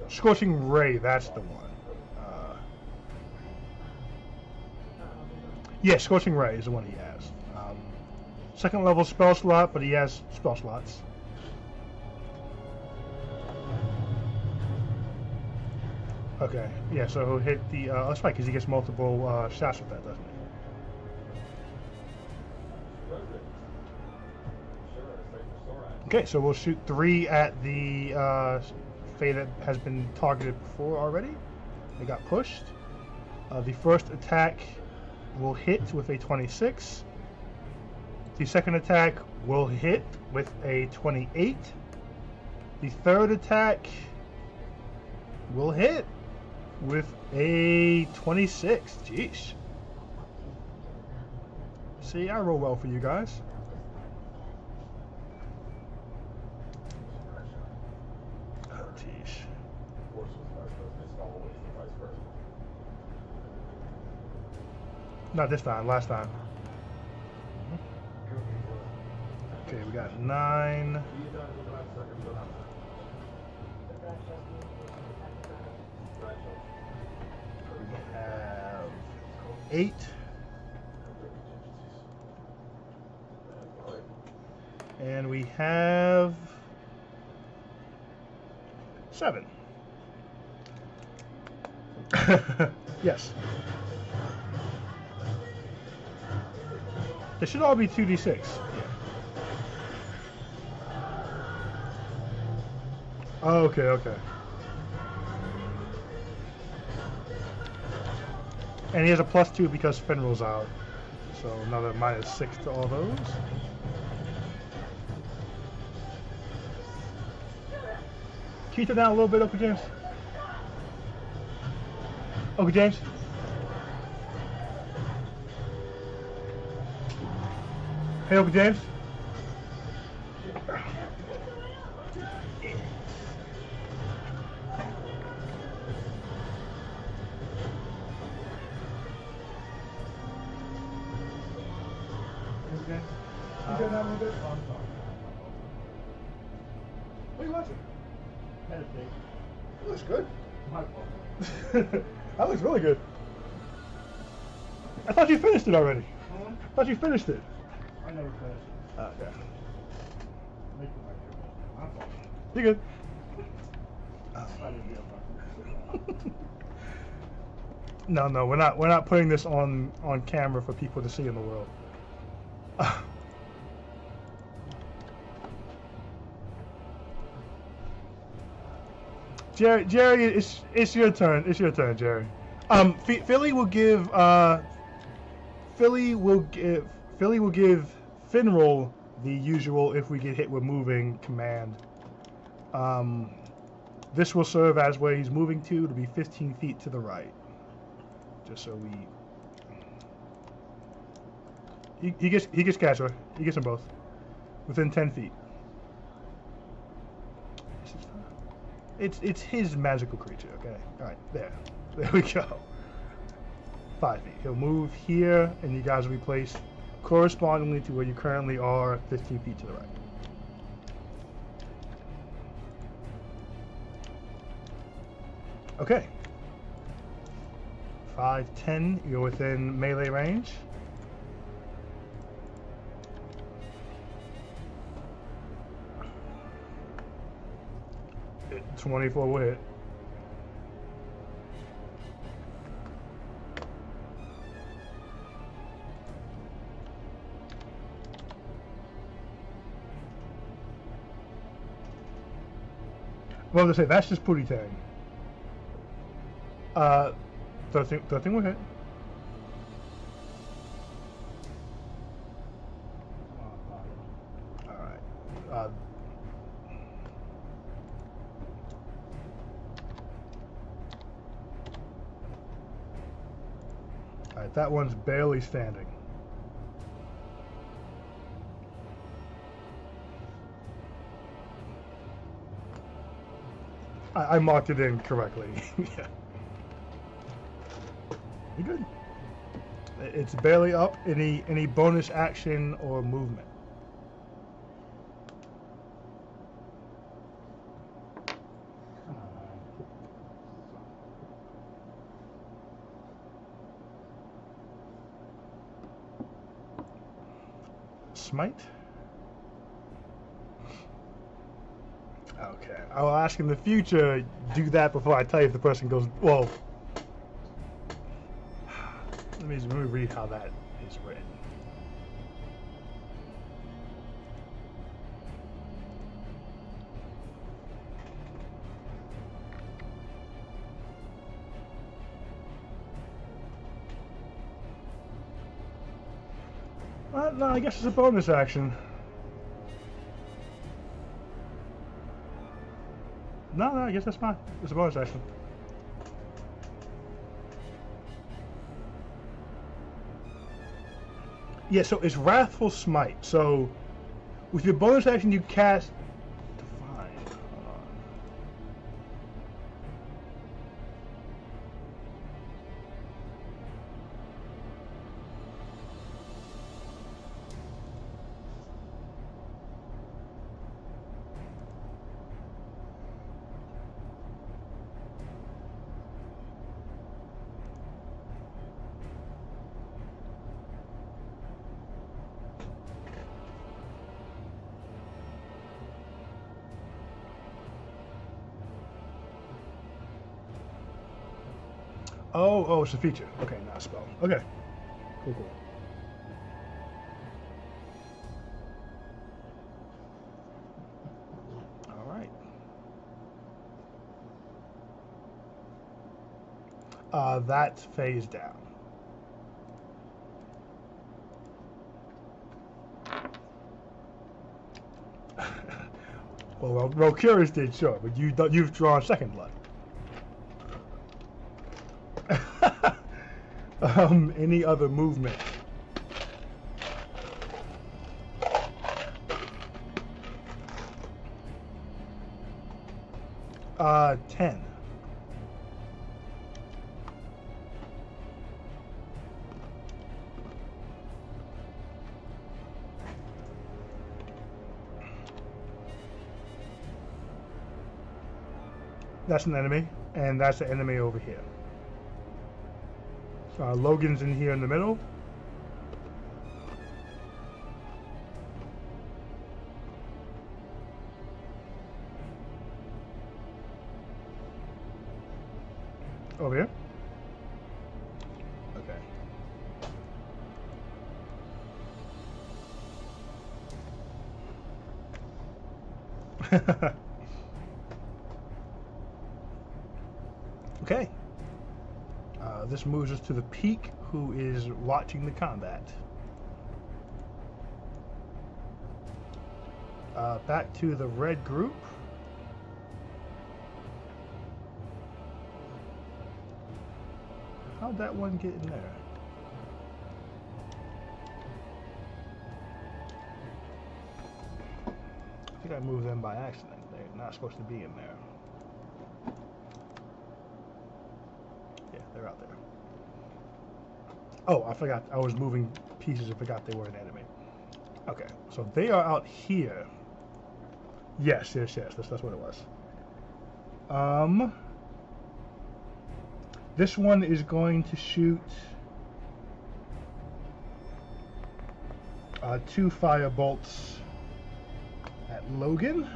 Scorching Ray. That's the one. Yeah, Scorching Ray is the one he has. Second level spell slot, but he has spell slots. Okay, yeah, so he'll hit the, that's right, because he gets multiple shots with that, doesn't he? Okay, so we'll shoot 3 at the Fae that has been targeted before already. They got pushed. The first attack will hit with a 26. The second attack will hit with a 28. The third attack will hit with a 26. Jeez. See, I roll well for you guys. Oh, jeez. Not this time, last time. Okay, we got 9. We have 8. And we have 7. Yes. They should all be 2d6. Yeah. Oh, okay, okay. And he has a +2 because Finral's out. So another -6 to all those. Can you turn down a little bit, Uncle James? Uncle James? Hey, Uncle James? Okay. You done that one bit? Oh, I'm sorry. What are you watching? Meditate. It looks good. My fault. That looks really good. I thought you finished it already. I thought you finished it. I never finished it. Okay. My fault. You're good. No, we're not putting this on camera for people to see in the world. Jerry, it's your turn. It's your turn, Jerry. Philly will give Finroll the usual if we get hit with moving command. This will serve as where he's moving to. It'll be 15 feet to the right. Just so he gets Castro. He gets them both within 10 feet. It's his magical creature. Okay. All right. There we go. 5 feet. He'll move here, and you guys will be placed correspondingly to where you currently are, 15 feet to the right. Okay. 5, 10. You're within melee range. It 24 will hit. Well, to say that's just Pootie Tang. 13 will hit. Alright. Alright, that one's barely standing. I marked it in correctly. Yeah. You're good. It's barely up. Any bonus action or movement? Smite? Okay. I'll ask in the future, do that before I tell you if the person goes, well, let me read how that is written. No, I guess it's a bonus action. No, I guess that's fine. It's a bonus action. Yeah, so it's Wrathful Smite. So with your bonus action, you cast Define. Hold on. Oh, it's a feature. Okay, not a spell. Okay. Cool. All right. That phased down. well, Curious did, sure, but you've drawn second blood. Any other movement? Uh, 10. That's an enemy, and that's an enemy over here. Logan's in here in the middle. Over here. Okay. Okay. This moves us to the Peak, who is watching the combat. Back to the red group. How'd that one get in there? I think I moved them by accident. They're not supposed to be in there. Yeah, they're out there. Oh, I forgot. I was moving pieces and forgot they were an enemy. Okay, so they are out here. Yes. That's what it was. This one is going to shoot 2 fire bolts at Logan.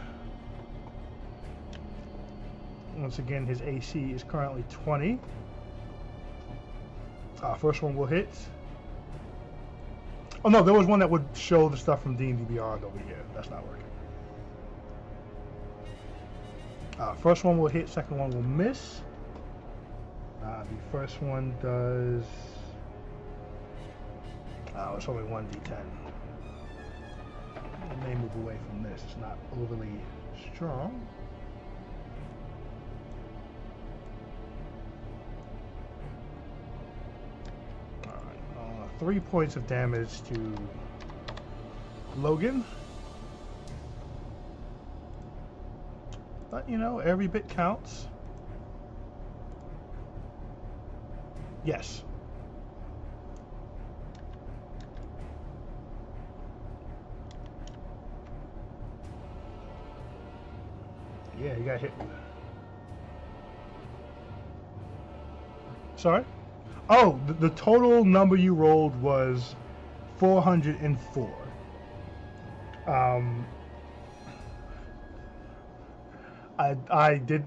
Once again, his AC is currently 20. First one will hit. Oh no, there was one that would show the stuff from D&D Beyond over here. That's not working. First one will hit, second one will miss. The first one does... it's only 1d10. I may move away from this. It's not overly strong. Alright, 3 points of damage to Logan. But, you know, every bit counts. Yes. Yeah, you got hit. Sorry? Oh, the total number you rolled was 404. I did,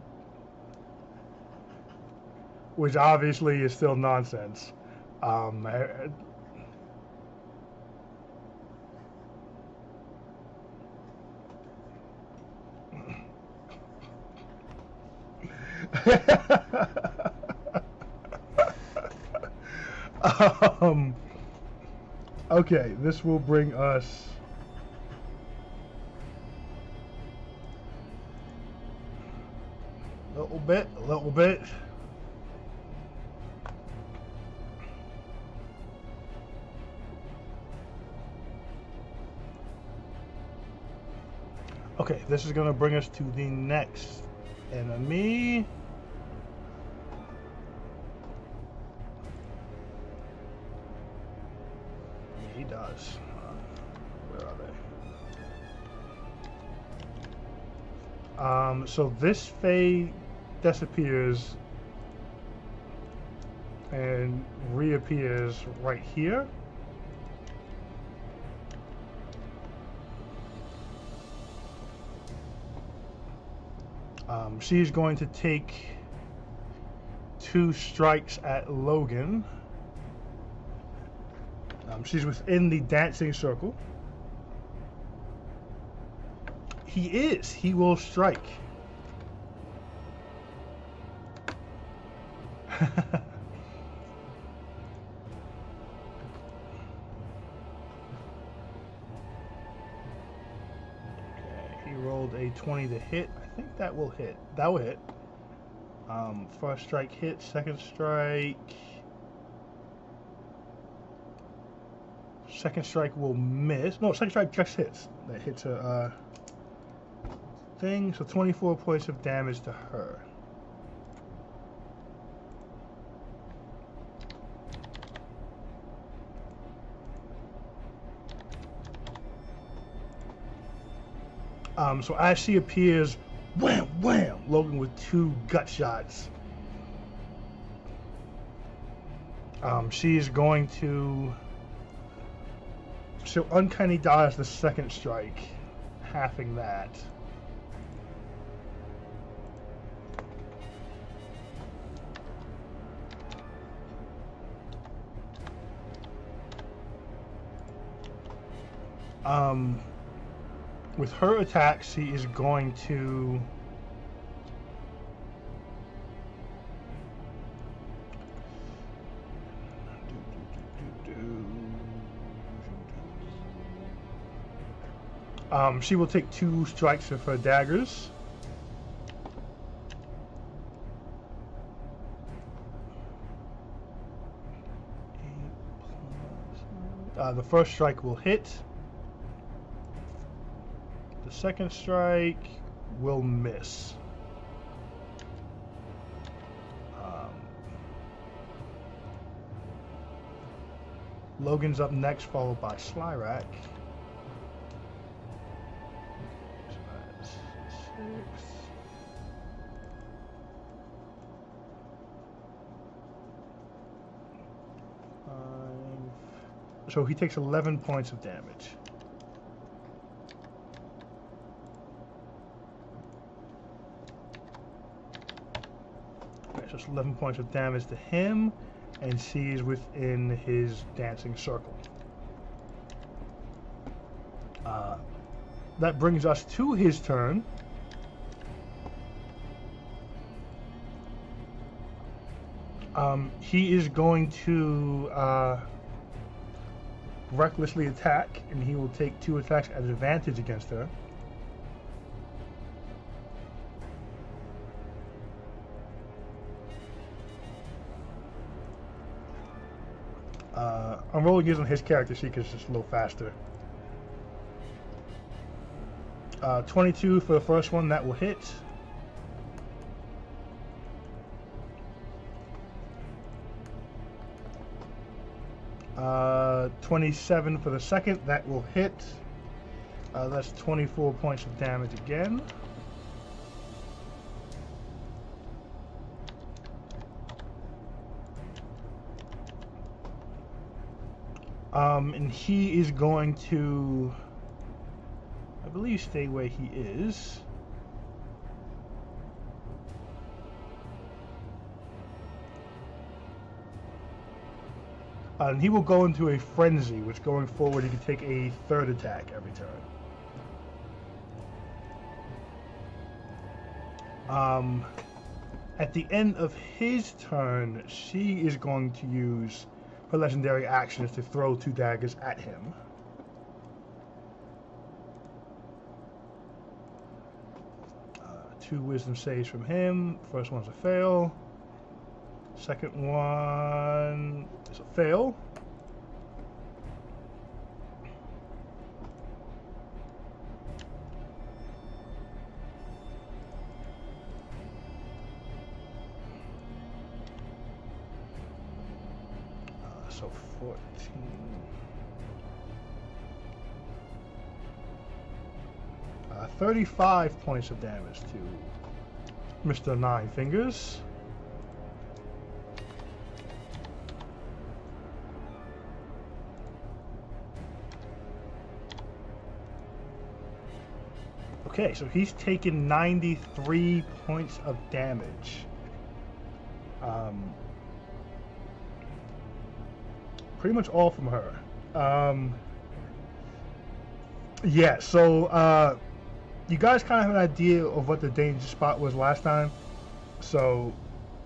which obviously is still nonsense. Okay, this will bring us a little bit. Okay, this is going to bring us to the next enemy. Yeah, he does. Where are they? So this Fae disappears and reappears right here. She's going to take 2 strikes at Logan. She's within the dancing circle. He is. He will strike. He rolled a 20 to hit. I think that will hit. That will hit. First strike hit. Second strike. Second strike will miss. No, second strike just hits. That hits a thing. So 24 points of damage to her. So as she appears Wham, wham! Logan with 2 gut shots. She is going to... So Uncanny dodge the second strike, halving that. With her attack, she is going to... she will take 2 strikes with her daggers. The first strike will hit. The second strike will miss. Logan's up next, followed by Slyrak. So he takes 11 points of damage. Okay, so it's 11 points of damage to him, and she is within his dancing circle. That brings us to his turn. He is going to recklessly attack, and he will take 2 attacks at advantage against her. I'm rolling using his character sheet because it's just a little faster. 22 for the first one, that will hit. Uh, 27 for the second, that will hit. That's 24 points of damage again. And he is going to, I believe, stay where he is. And he will go into a frenzy, which going forward he can take a 3rd attack every turn. At the end of his turn, she is going to use her legendary actions to throw 2 daggers at him. Two wisdom saves from him. First one's a fail. Second one is a fail. So 14. 35 points of damage to Mr. Nine Fingers. Okay, so he's taken 93 points of damage. Pretty much all from her. Yeah, so you guys kind of have an idea of what the danger spot was last time. So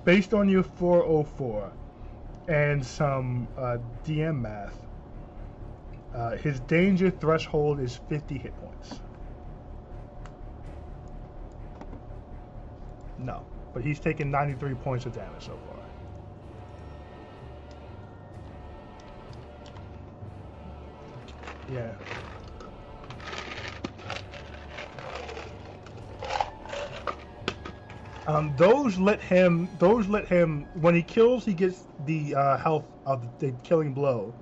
based on your 404 and some DM math, his danger threshold is 50 hit points. No, but he's taken 93 points of damage so far. Yeah. Those let him, when he kills, he gets the health of the killing blow.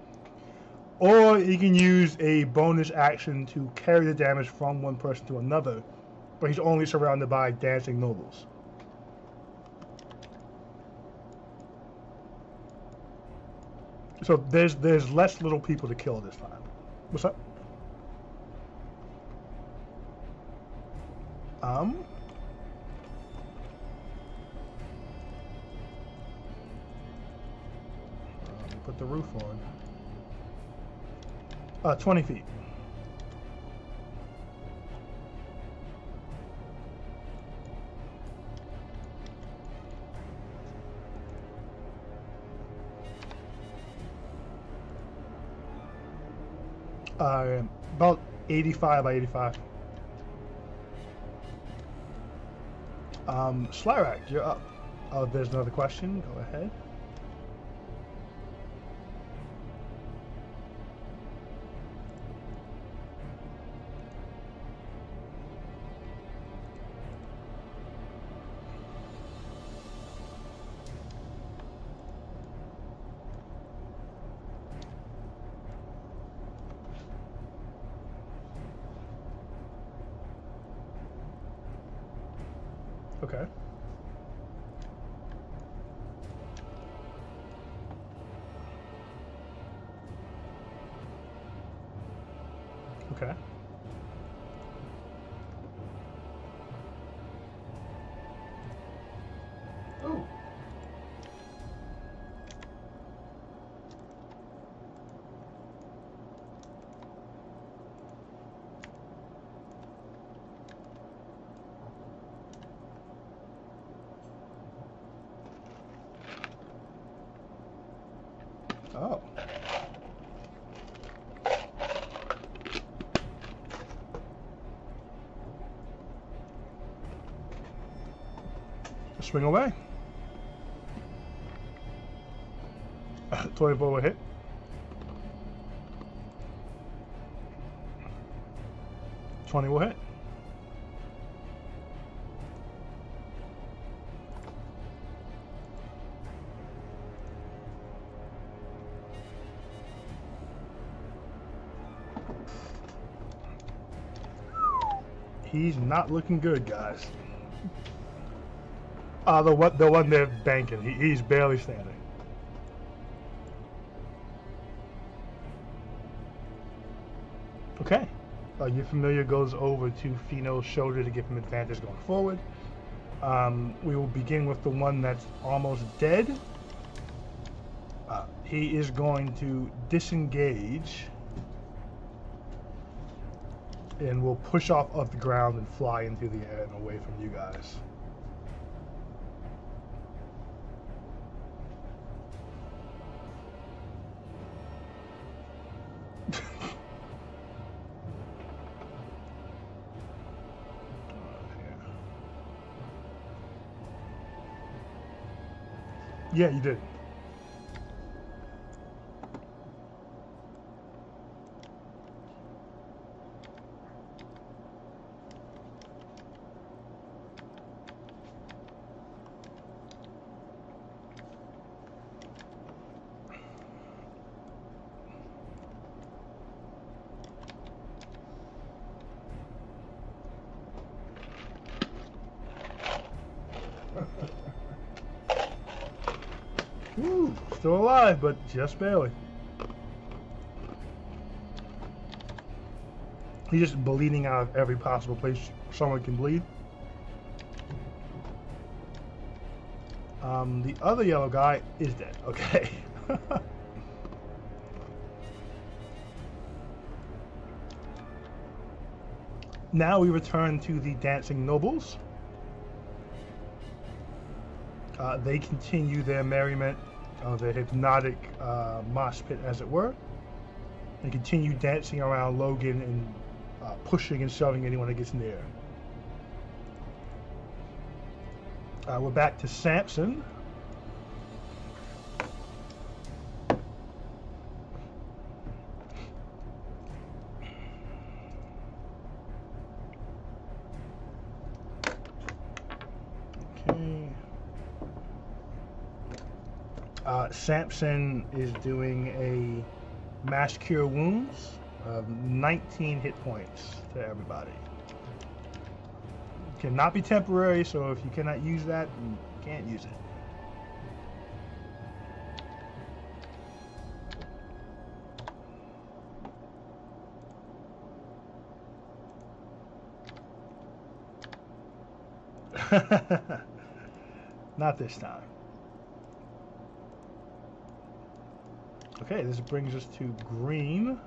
Or he can use a bonus action to carry the damage from one person to another but he's only surrounded by dancing nobles. So there's less little people to kill this time. What's up? Let me put the roof on. 20 feet. About 85 by 85. Slyrak, you're up. Oh, there's another question. Go ahead. Okay. Okay. Ooh. Oh. Swing away. 24 will hit. $20 will hit. He's not looking good, guys. The one they're banking, he's barely standing. Okay. Your familiar goes over to Fino's shoulder to give him advantage going forward. We will begin with the one that's almost dead. He is going to disengage and will push off of the ground and fly into the air and away from you guys. Yeah, you did. Ooh, still alive, but just barely. He's just bleeding out of every possible place someone can bleed. The other yellow guy is dead. Okay. Now we return to the dancing nobles. They continue their merriment, their hypnotic mosh pit, as it were. They continue dancing around Logan and pushing and shoving anyone that gets near. We're back to Samson. Samson is doing a mass cure wounds of 19 hit points to everybody. cannot be temporary, so if you cannot use that, you can't use it. Not this time. Okay, this brings us to green.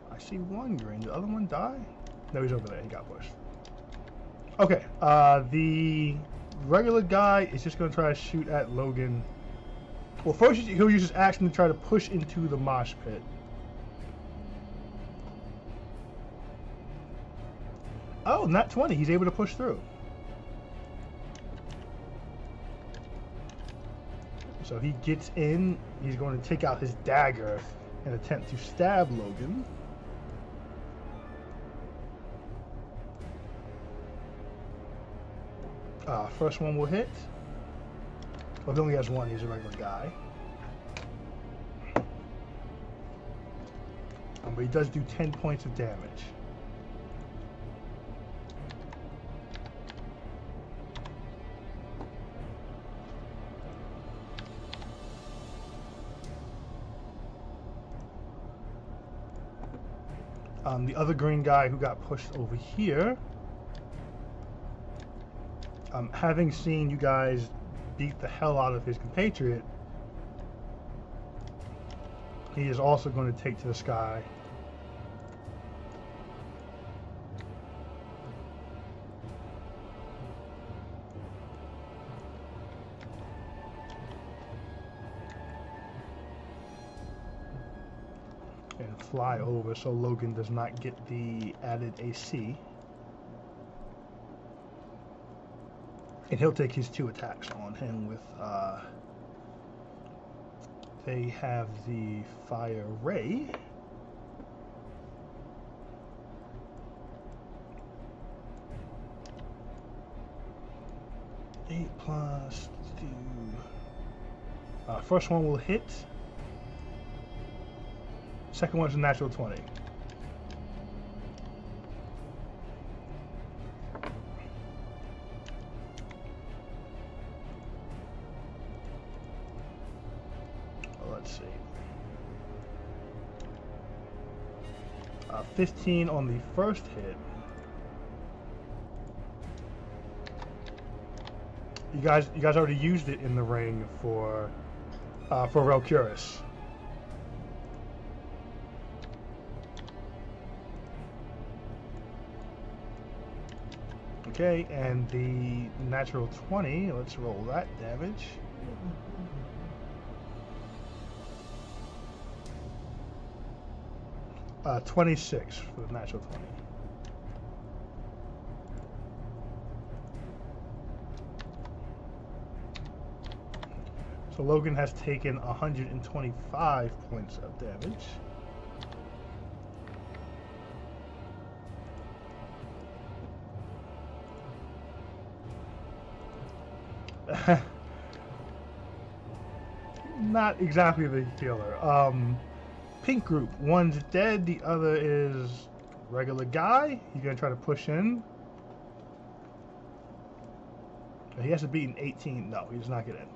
I see one green. Did the other one die? No, he's over there. He got pushed. Okay, the regular guy is just going to try to shoot at Logan. Well, first he'll use his action to try to push into the mosh pit. Oh, not 20. He's able to push through. So he gets in. He's going to take out his dagger and attempt to stab Logan. First one will hit. Well, he only has one. He's a regular guy. But he does do 10 points of damage. The other green guy who got pushed over here, having seen you guys beat the hell out of his compatriot, he is also going to take to the sky. And fly over so Logan does not get the added AC. And he'll take his 2 attacks on him with, they have the Fire Ray. Eight plus 2. First one will hit. Second one's a natural 20. Let's see. 15 on the first hit. You guys already used it in the ring for Relcuris. Okay, and the natural 20, let's roll that damage. Uh, 26 for the natural 20. So Logan has taken 125 points of damage. Not exactly the healer. Pink group, one's dead, the other is regular guy. He's gonna try to push in. He has to beat an 18. No, he does not get in.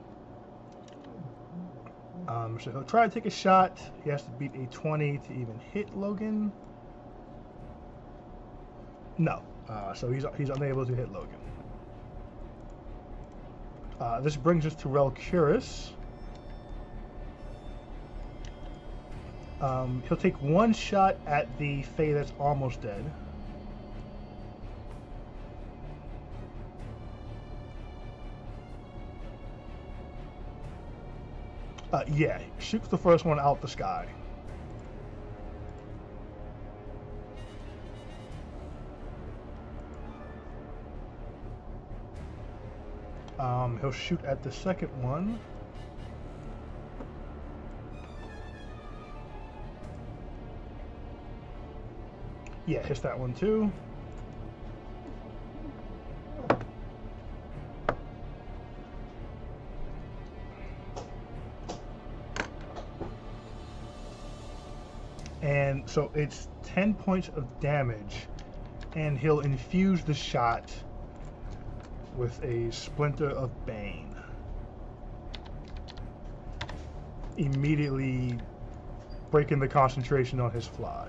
So he'll try to take a shot. He has to beat a 20 to even hit Logan. No, so he's unable to hit Logan. This brings us to Relcuris. He'll take one shot at the Fae that's almost dead. Yeah, shoots the first one out the sky. He'll shoot at the second one. Yeah, hits that one too. And so it's 10 points of damage and he'll infuse the shot with a Splinter of Bane. Immediately breaking the concentration on his fly.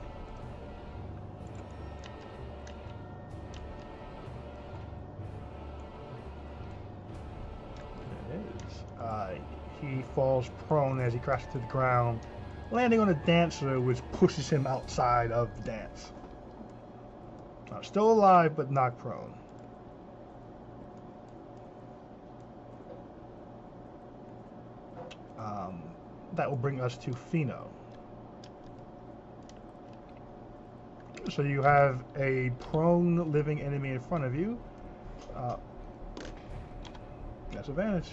There it is. He falls prone as he crashes to the ground, landing on a dancer, which pushes him outside of the dance. Still alive, but knocked prone. That will bring us to Pheno. So you have a prone living enemy in front of you. That's advantage.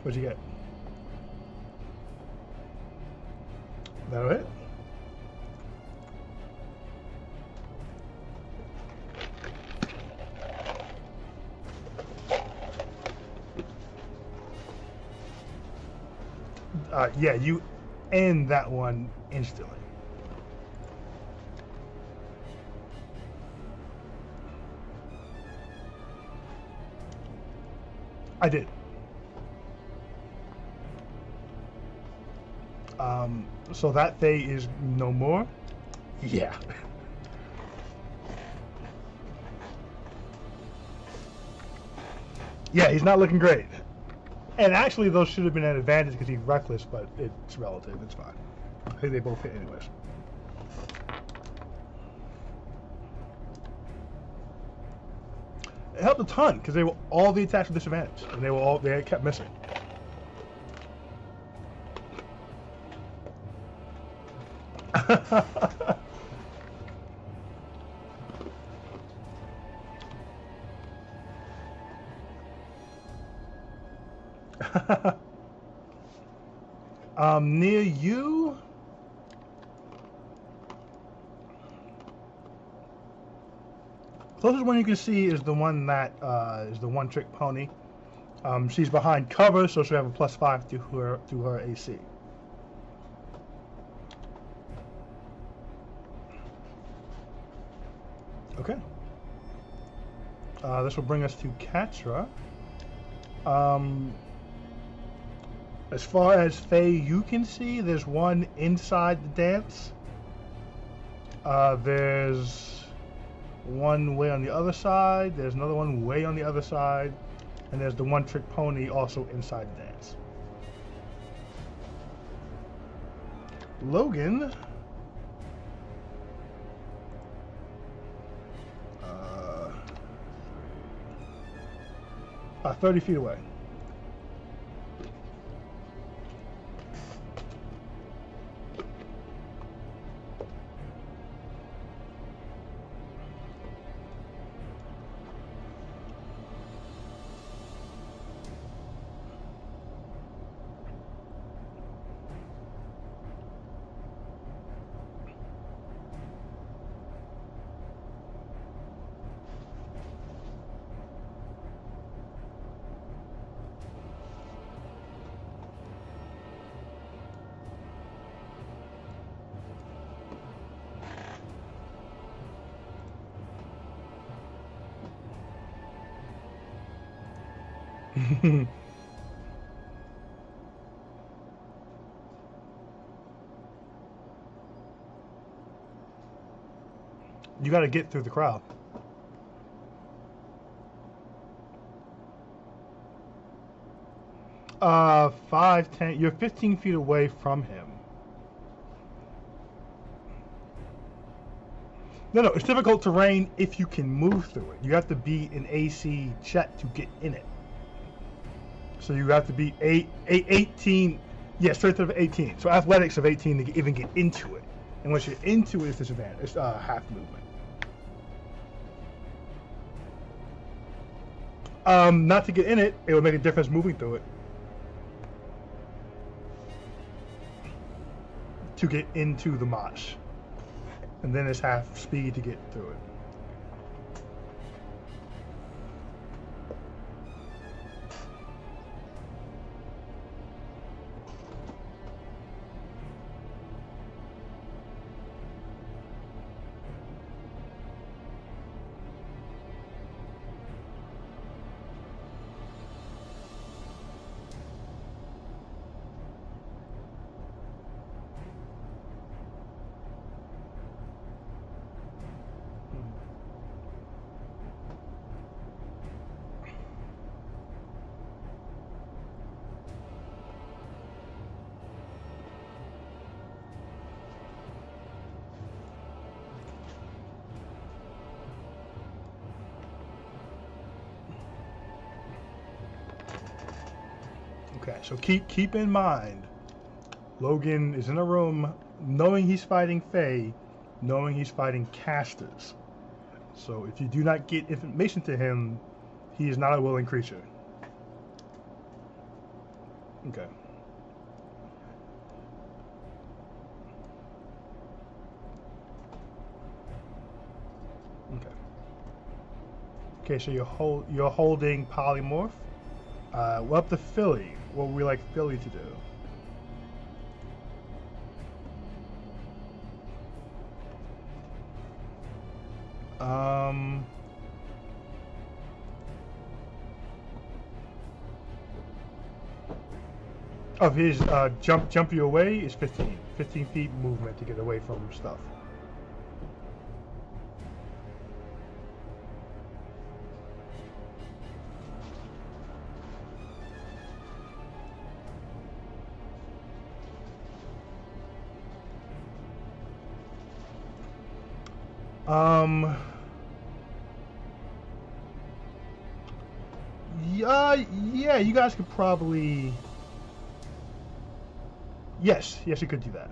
What'd you get? That'll hit. Yeah, you end that one instantly. I did. So that Fae is no more? Yeah. Yeah, he's not looking great. And actually, those should have been an advantage because he's reckless, but it's relative. It's fine. I think they both hit anyways. It helped a ton because they were all the attacks with disadvantage, and they kept missing. Near you, closest one you can see is the one that is the one-trick pony. She's behind cover, so she'll have a +5 to her AC. Okay. This will bring us to Katra. As far as Fae you can see, there's one inside the dance. There's one way on the other side. There's another one way on the other side. And there's the one-trick pony also inside the dance. Logan. 30 feet away. You got to get through the crowd. Uh, 5, 10. You're 15 feet away from him. No, it's difficult terrain if you can move through it. You have to beat an AC check to get in it. So you have to beat 18. Yeah, straight to 18. So athletics of 18 to even get into it. And once you're into it, it's disadvantage. It's half movement. Not to get in it, it would make a difference moving through it. To get into the mosh. And then it's half speed to get through it. Okay, so keep in mind, Logan is in a room knowing he's fighting Fae, knowing he's fighting casters. So if you do not get information to him, he is not a willing creature. Okay. Okay. Okay, so you're holding polymorph. We're up to Philly. What would we like Philly to do? Of his jump you away is 15 feet movement to get away from stuff. Yeah, you guys could probably. Yes, you could do that.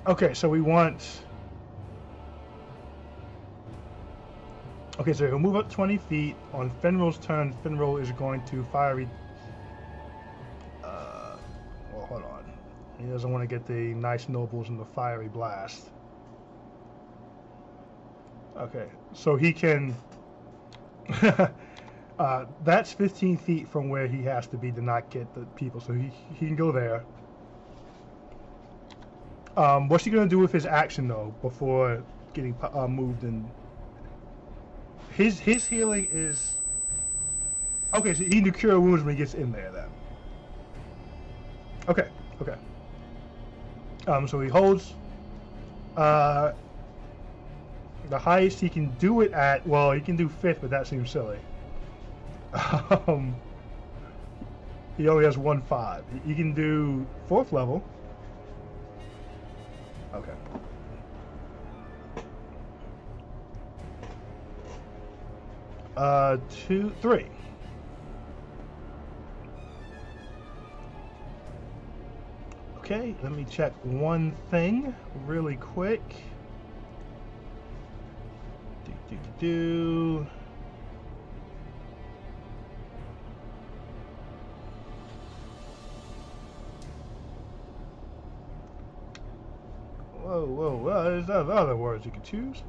Okay, so we want. Okay, so he'll move up 20 feet. On Finral's turn, Finral is going to fiery. Well, hold on. He doesn't want to get the nice nobles in the fiery blast. Okay, so he can. That's 15 feet from where he has to be to not get the people, so he can go there. What's he gonna do with his action though before getting moved in? His healing is okay. So he can do cure wounds when he gets in there. Then. Okay. So he holds. The highest he can do it at. Well, he can do 5th, but that seems silly. He only has 1/5. He can do 4th level. Okay. Two, 3. Okay, let me check one thing really quick. Whoa, there's other words you can choose.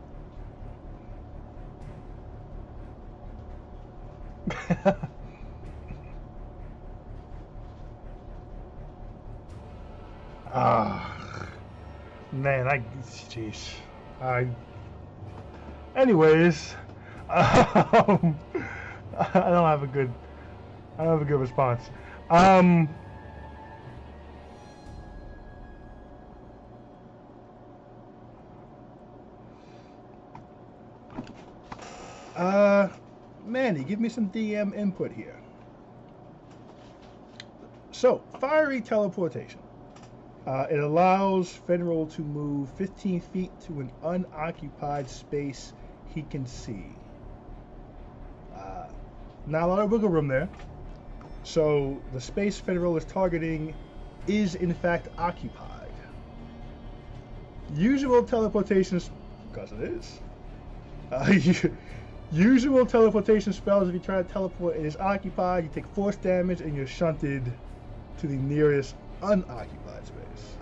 Man, jeez. Anyways, I don't have a good response. Manny, give me some DM input here. So, fiery teleportation. It allows Finral to move 15 feet to an unoccupied space he can see. Not a lot of wiggle room there. So, the space Finral is targeting is in fact occupied. Usual teleportation, because it is. Usual teleportation spells, if you try to teleport and it's occupied, you take force damage and you're shunted to the nearest unoccupied space.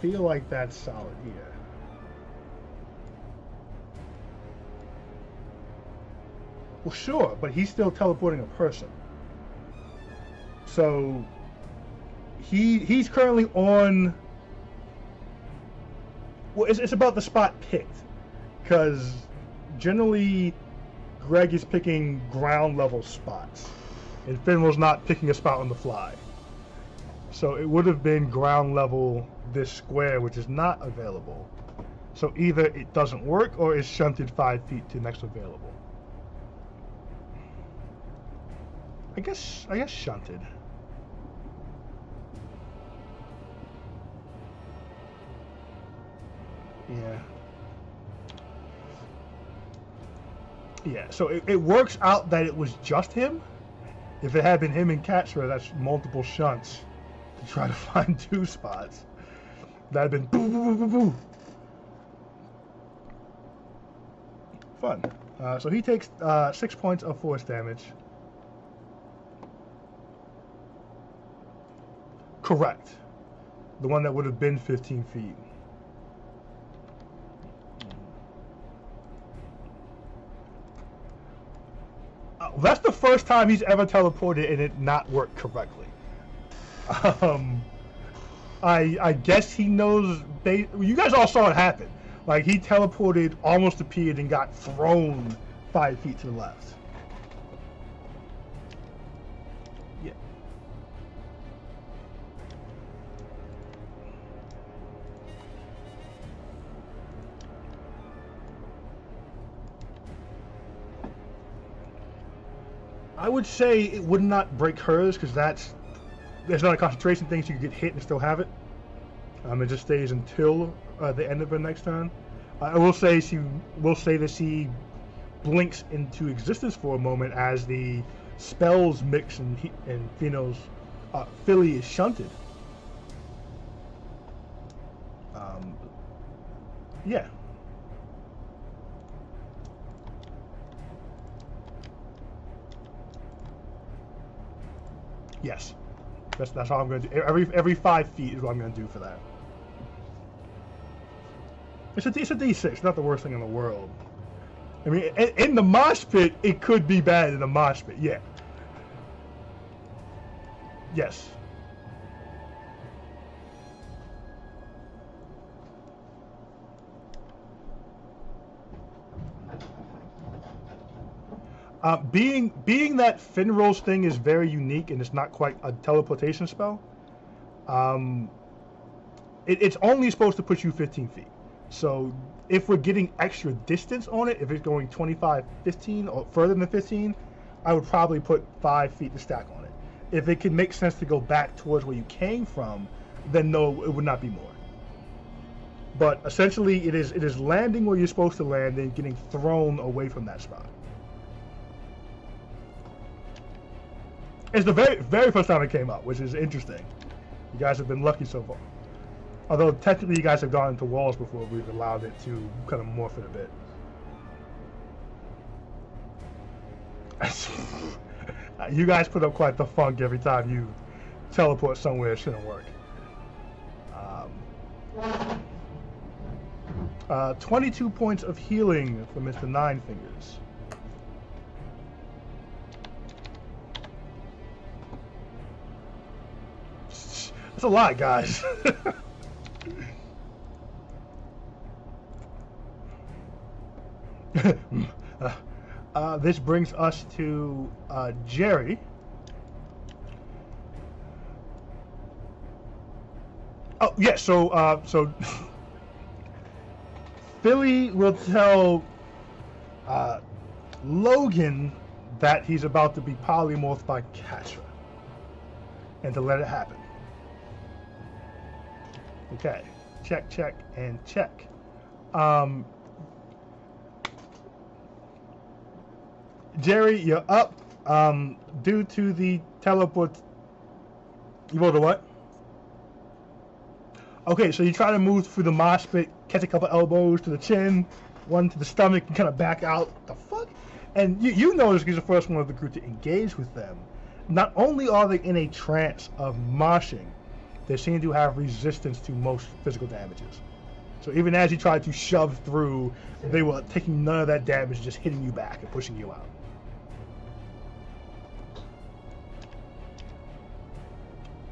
Feel like that's solid here. Well, sure, but he's still teleporting a person. So he's currently on. Well, it's about the spot picked. Because generally, Greg is picking ground level spots, and Finral's not picking a spot on the fly. So it would have been ground level this square, which is not available. So either it doesn't work or it's shunted 5 feet to next available. I guess shunted. Yeah. Yeah, so it works out that it was just him. If it had been him and Katsura, that's multiple shunts to try to find 2 spots. That'd been boo boo boo boo boo. Fun. So he takes 6 points of force damage. Correct. The one that would have been 15 feet. That's the first time he's ever teleported and it not worked correctly. I guess he knows. You guys all saw it happen. Like, he teleported, almost appeared, and got thrown 5 feet to the left. Yeah. I would say it would not break hers, because there's not a concentration thing, so you could get hit and still have it. It just stays until the end of her next turn. I will say that she blinks into existence for a moment as the spells mix and Philly is shunted. Yeah. Yes. That's all I'm going to do. Every 5 feet is what I'm going to do for that. It's a D6, not the worst thing in the world. I mean, in the mosh pit, it could be bad in the mosh pit, yeah. Yes. Being that Finrol's thing is very unique and it's not quite a teleportation spell, it's only supposed to put you 15 feet. So if we're getting extra distance on it, if it's going 25, 15, or further than 15, I would probably put 5 feet to stack on it. If it can make sense to go back towards where you came from, then no, it would not be more. But essentially, it is landing where you're supposed to land and getting thrown away from that spot. It's the very first time it came up, which is interesting. You guys have been lucky so far. Although technically you guys have gone into walls before we've allowed it to kind of morph it a bit. You guys put up quite the funk every time you teleport somewhere it shouldn't work. 22 points of healing for Mr. Nine Fingers. That's a lot, guys. This brings us to Jerry. Oh yeah, so Philly will tell Logan that he's about to be polymorphed by Katsura, and to let it happen. Okay, check, and check. Jerry, you're up. Due to the teleport. You rolled a what? Okay, so you try to move through the mosh pit, catch a couple elbows to the chin, one to the stomach, and kind of back out. What the fuck? And you notice he's the first one of the group to engage with them. Not only are they in a trance of moshing, they seem to have resistance to most physical damages. So even as you try to shove through, they were taking none of that damage, just hitting you back and pushing you out.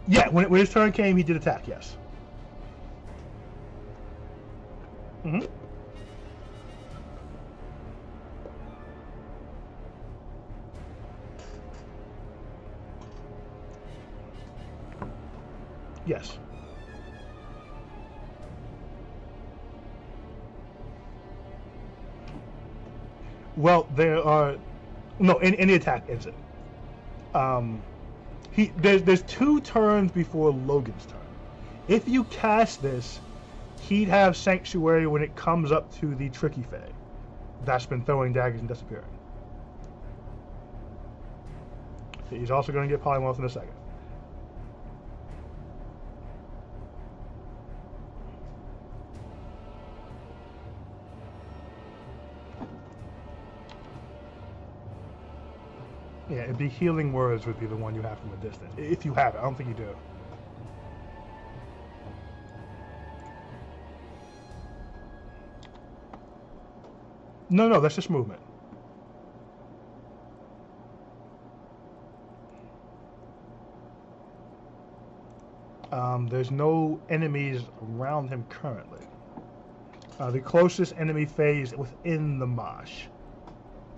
Yeah, when his turn came, he did attack, yes. Mm-hmm. Yes. Well, there are... No, any attack ends it. There's 2 turns before Logan's turn. If you cast this, he'd have Sanctuary when it comes up to the Tricky Fae that's been throwing daggers and disappearing. He's also going to get Polymorph in a second. Yeah, it'd be Healing Words would be the one you have from a distance. If you have it. I don't think you do. No, that's just movement. There's no enemies around him currently. The closest enemy phase within the mosh.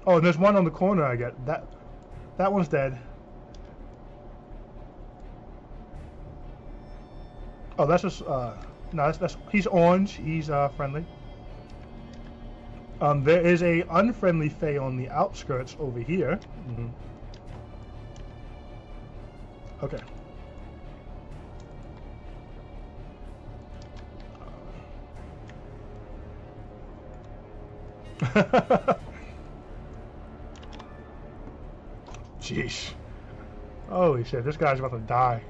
Oh, and there's one on the corner I get. That one's dead. Oh, that's just no, that's he's orange. He's friendly. There is a unfriendly Fae on the outskirts over here. Okay. Jeez. Holy shit, this guy's about to die.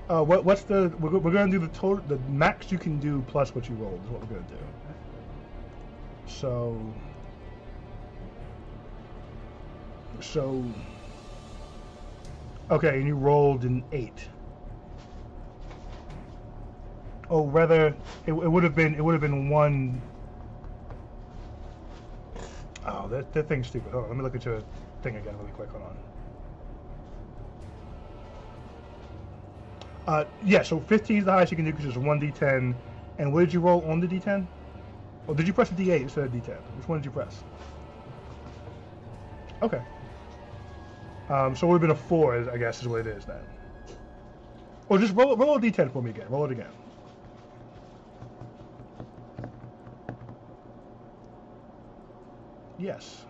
What's the... We're going to do the total... The max you can do plus what you rolled is what we're going to do. So... Okay, and you rolled an 8. Oh, rather, it would have been 1... Oh, that thing's stupid. Hold on, let me look at your thing again really quick. Hold on. Yeah, so 15 is the highest you can do because it's 1d10. And what did you roll on the d10? Or did you press a d8 instead of d10? Which one did you press? Okay. So it would have been a 4, I guess, is what it is then. Or just roll a d10 for me again. Roll it again. Yes.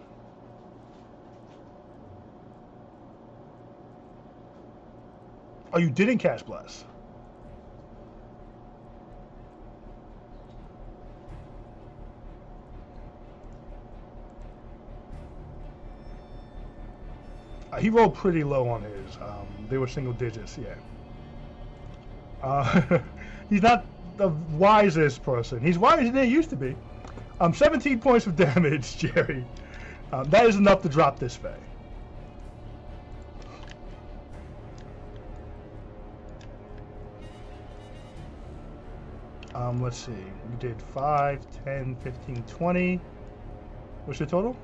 Oh, you didn't cast Bless. He rolled pretty low on his. They were single digits, yeah. He's not the wisest person. He's wiser than he used to be. 17 points of damage, Jerry. That is enough to drop this Fae. Let's see. We did 5, 10, 15, 20. What's your total?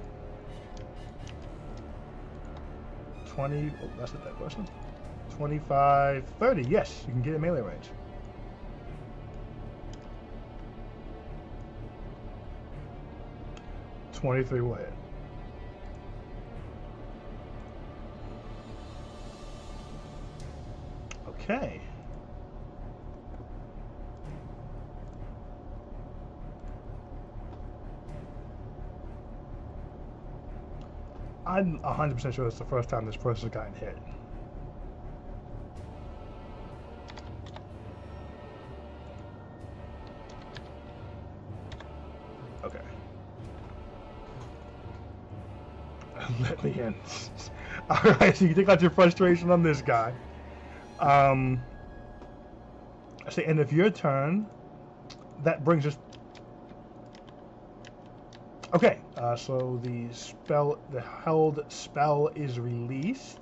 20. Oh, that's not that person. 25, 30. Yes, you can get in melee range. $23 will hit. Okay. I'm 100% sure it's the first time this person's gotten hit. Okay. Let me in. Alright, so you can take out your frustration on this guy. I say end of your turn. That brings us... Okay, so the held spell is released.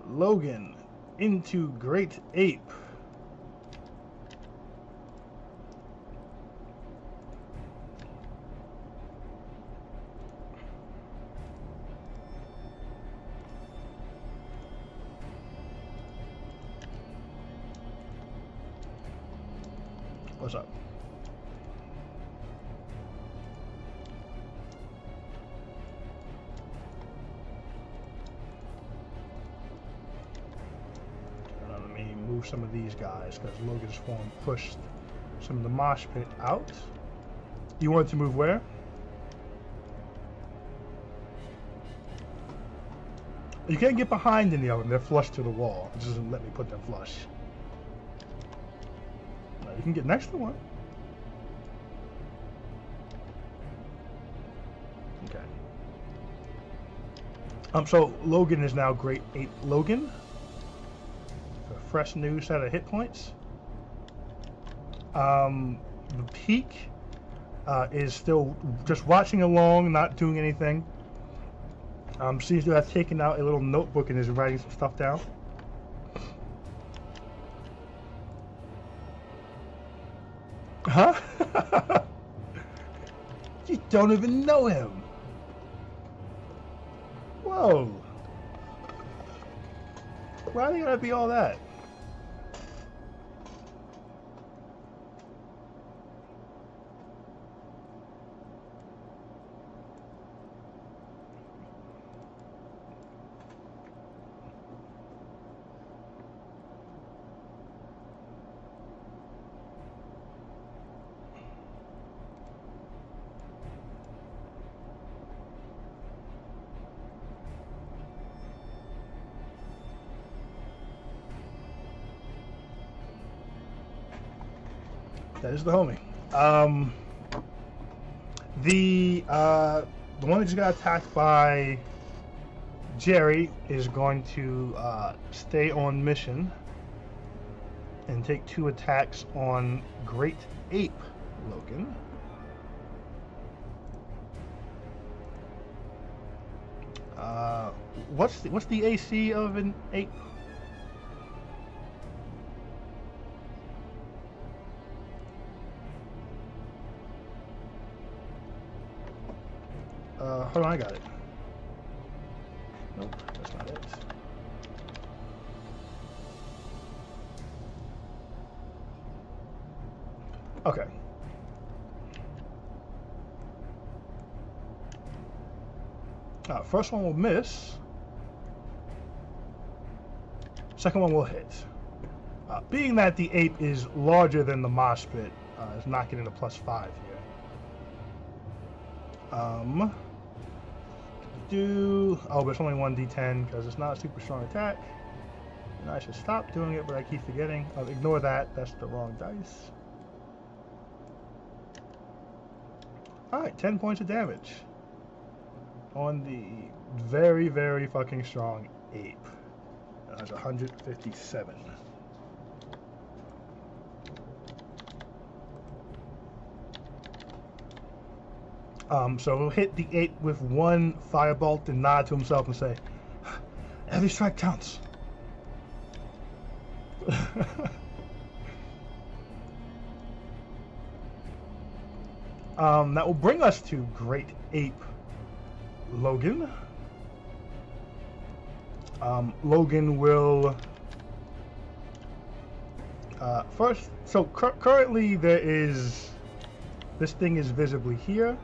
Logan into Great Ape. What's up? Let me move some of these guys because Logan's form pushed some of the mosh pit out. You want to move where? You can't get behind any of them. They're flush to the wall. It doesn't let me put them flush. Now you can get next to one. Okay. So Logan is now Great Ape Logan. A fresh new set of hit points. The peak is still just watching along, not doing anything. Seems to have taken out a little notebook and is writing some stuff down. Huh? You don't even know him. Whoa. Why are they gonna be all that? That is the homie. The one that just got attacked by Jerry is going to stay on mission and take 2 attacks on Great Ape Logan. What's the AC of an ape? Hold on, I got it. Nope, that's not it. Okay. First one will miss. Second one will hit. Being that the ape is larger than the mosh pit, is not getting a +5 here. Oh, but it's only 1d10 because it's not a super strong attack. And I should stop doing it, but I keep forgetting. I'll ignore that. That's the wrong dice. Alright, 10 points of damage on the very, very fucking strong ape. That's 157. So he'll hit the ape with 1 firebolt and nod to himself and say, "Every strike counts." That will bring us to Great Ape Logan. Logan will first. So currently there is this thing is visibly here,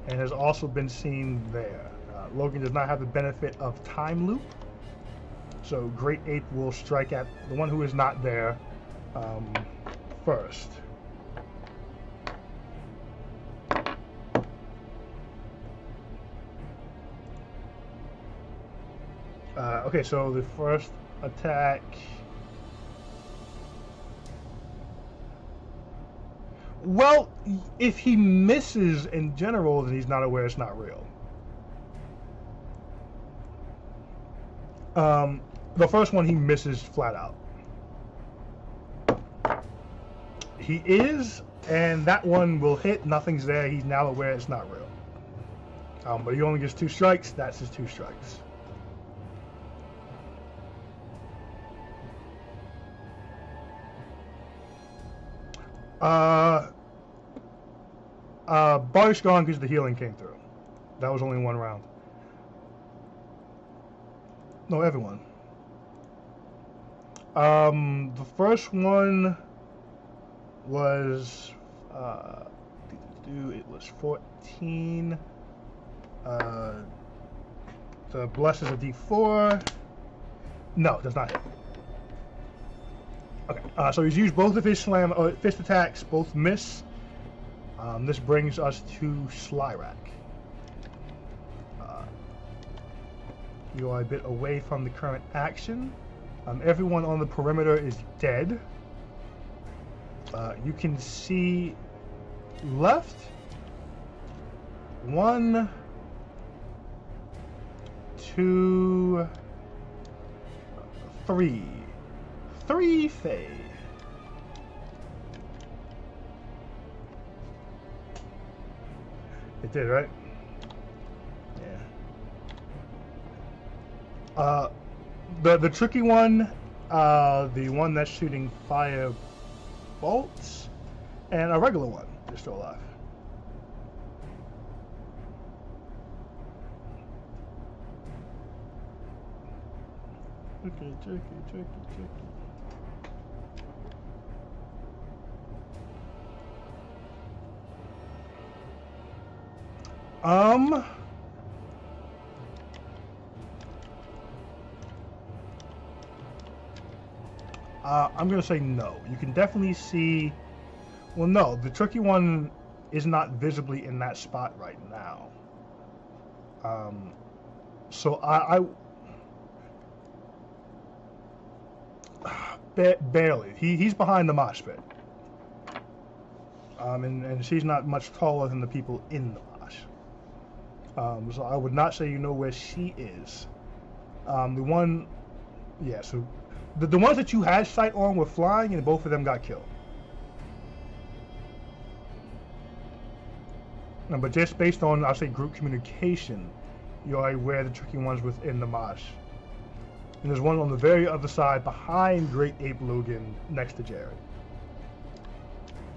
and has also been seen there. Logan does not have the benefit of time loop, so Great Ape will strike at the one who is not there first. Okay, so the first attack. Well, if he misses in general, then he's not aware it's not real. The first one he misses flat out. He is, and that one will hit. Nothing's there. He's now aware it's not real. But he only gets 2 strikes. That's his 2 strikes. Bar's gone because the healing came through. That was only 1 round. No, everyone. The first one was it was 14. The bless is a D4. No, does not hit. Okay, so he's used both of his fist attacks, both miss. This brings us to Slyrak. You are a bit away from the current action. Everyone on the perimeter is dead. You can see left 1, 2, 3. 3 Fae. It did, right? Yeah. The tricky one, the one that's shooting fire bolts, and a regular one is still alive. Tricky. I'm gonna say no. You can definitely see. Well, no, the tricky one is not visibly in that spot right now. So barely. He's behind the mosh pit. And she's not much taller than the people in the mosh. So I would not say you know where she is. The one, yeah. So the ones that you had sight on were flying, and both of them got killed. But just based on, I'll say, group communication, you are aware the tricky one's within the mosh. And there's one on the very other side behind Great Ape Logan next to Jerry.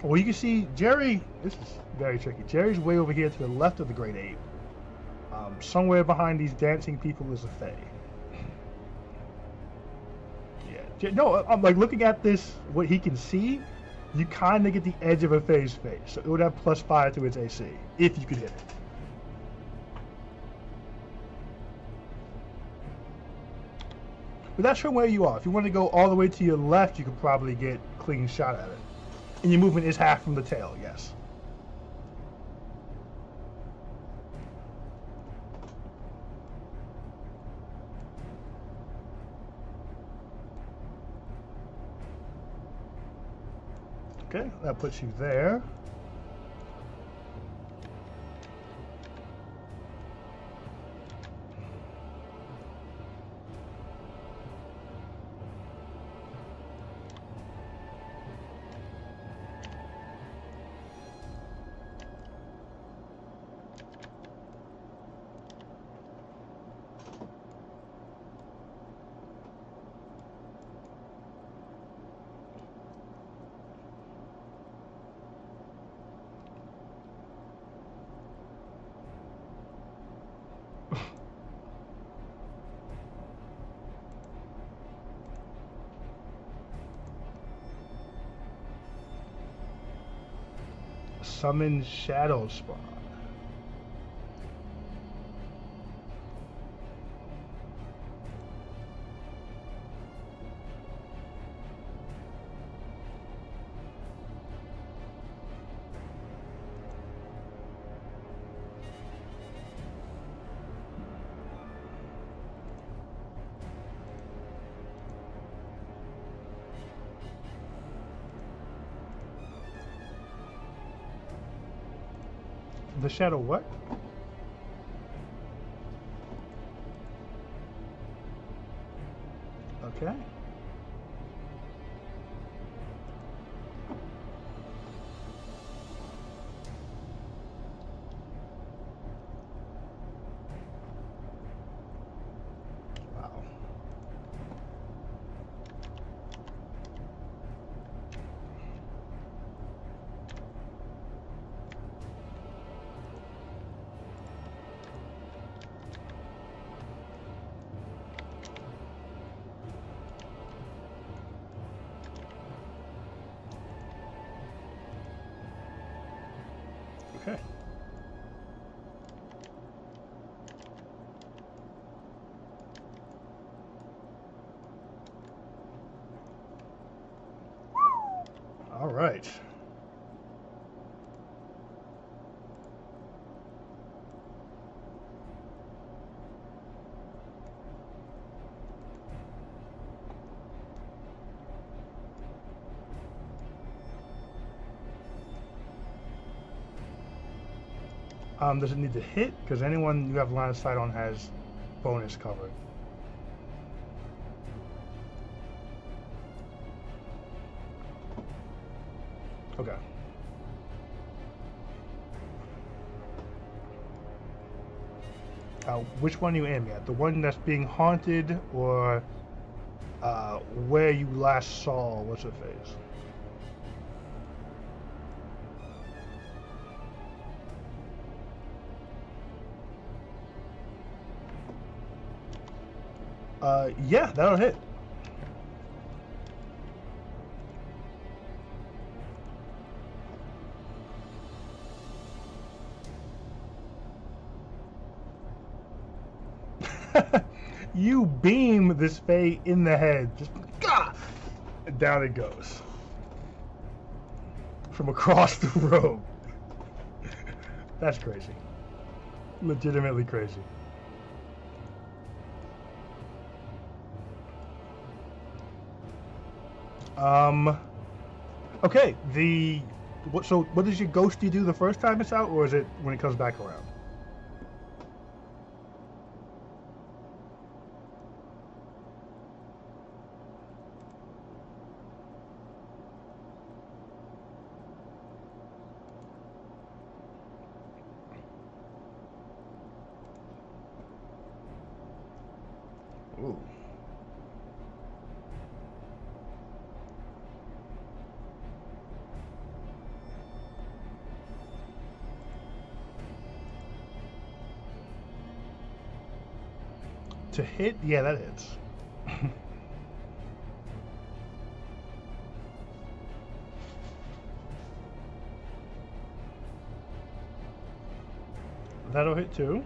Well, you can see Jerry, this is very tricky. Jerry's way over here to the left of the Great Ape. Somewhere behind these dancing people is a Fae. Yeah, no, I'm like looking at this, what he can see, you kind of get the edge of a Fae's face. So it would have +5 to its AC, if you could hit it. But that's from where you are. If you want to go all the way to your left, you could probably get a clean shot at it. And your movement is half from the tail, yes. Okay, that puts you there. Summon Shadow Spawn. The shadow what? Okay. Wow. Okay. All right. Does it need to hit? Because anyone you have line of sight on has bonus cover. Okay. Which one are you aiming at? The one that's being haunted, or where you last saw what's her face? Yeah, that'll hit. You beam this Fae in the head. Just and down it goes. From across the room. That's crazy. Legitimately crazy. Okay, so what does your ghosty do the first time it's out, or is it when it comes back around? Ooh. To hit? Yeah, that hits. That'll hit too.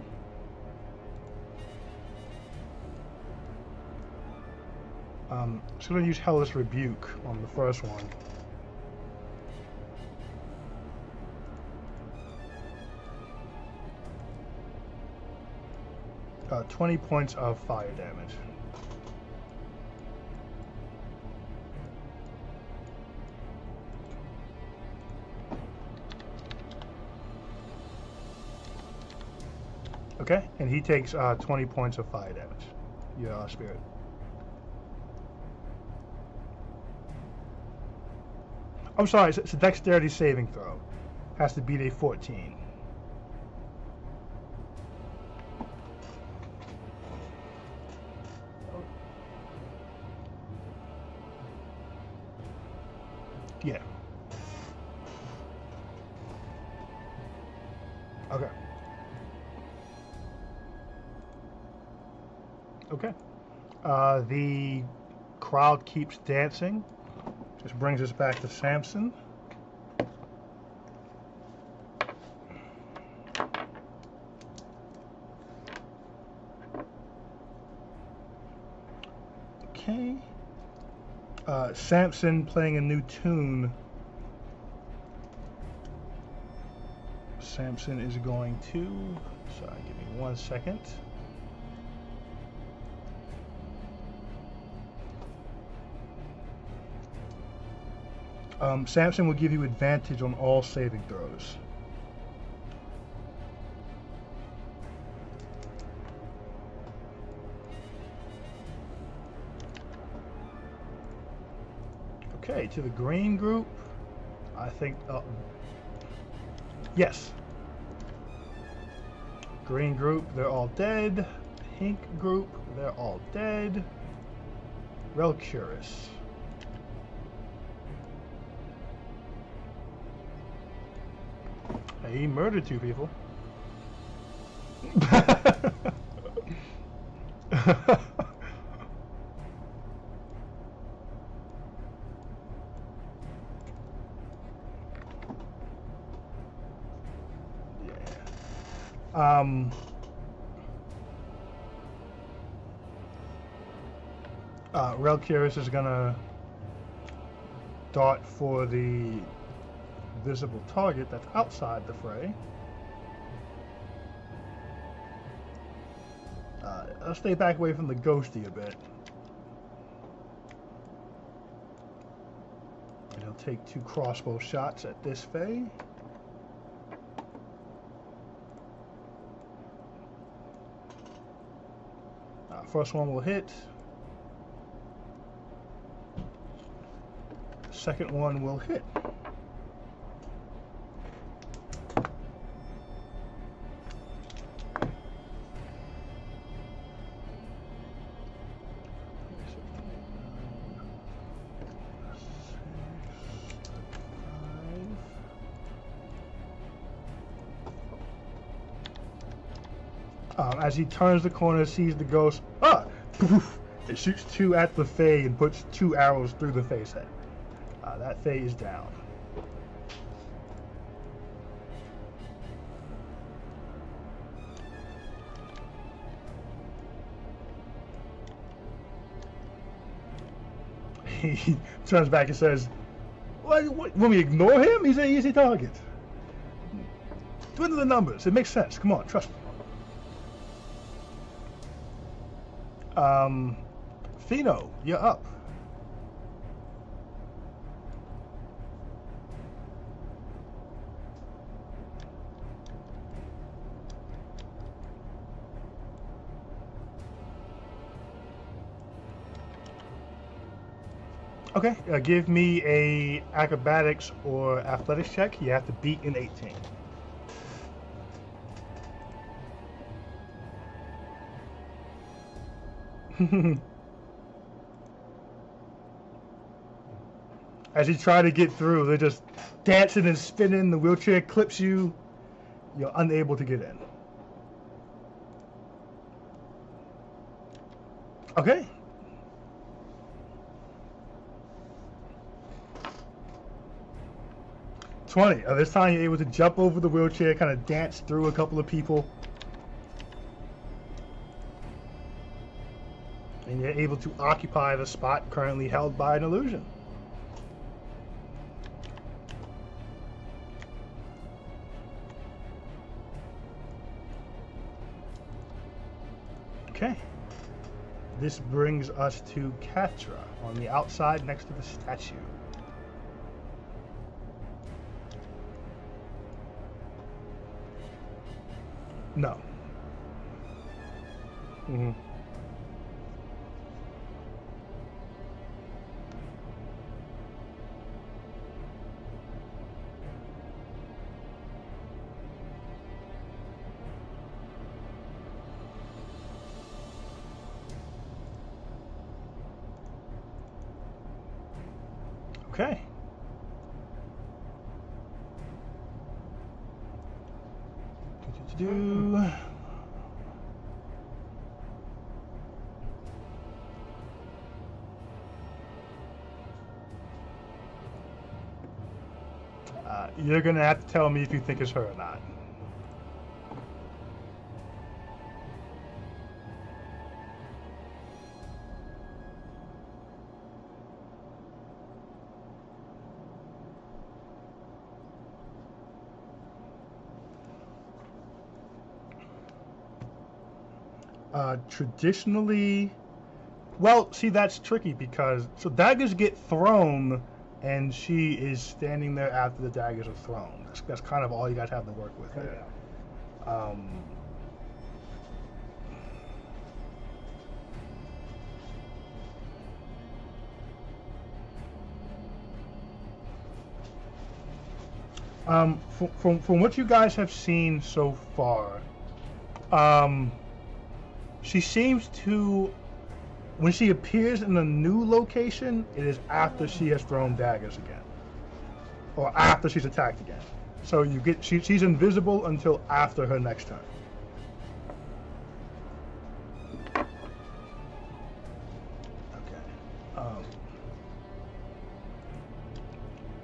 Just gonna use Hellish Rebuke on the first one. 20 points of fire damage. Okay, and he takes 20 points of fire damage. Your spirit. I'm sorry, it's a dexterity saving throw. Has to beat a 14. Yeah. Okay. Okay. The crowd keeps dancing. Just brings us back to Samson. Okay. Samson playing a new tune. Samson is going to... Sorry, give me 1 second. Samson will give you advantage on all saving throws. Okay, to the green group, I think, yes. Green group, they're all dead. Pink group, they're all dead. Relcurus. He murdered 2 people. Relcurus is gonna dart for the visible target that's outside the fray. I'll stay back away from the ghosty a bit. And he'll take 2 crossbow shots at this fay. First one will hit. Second one will hit. As he turns the corner, sees the ghost. Poof, it shoots 2 at the Fae and puts 2 arrows through the Fae's head. That Fae is down. He turns back and says, what, when we ignore him? He's an easy target. Dwindle the numbers. It makes sense. Come on, trust me. Fino, you're up. Okay, give me a acrobatics or athletics check. You have to beat an 18. As you try to get through, they're just dancing and spinning. The wheelchair clips you. You're unable to get in. Okay. This time you're able to jump over the wheelchair, kind of dance through a couple of people. And you're able to occupy the spot currently held by an illusion. Okay. This brings us to Katra on the outside next to the statue. No. Mm-hmm. Okay. You're gonna have to tell me if you think it's her or not. Traditionally, well, see, that's tricky because so daggers get thrown and she is standing there after the daggers are thrown. That's kind of all you guys have to work with there. From what you guys have seen so far, she seems to, when she appears in a new location, it is after she has thrown daggers again, or after she's attacked again. So you get she's invisible until after her next turn. Okay.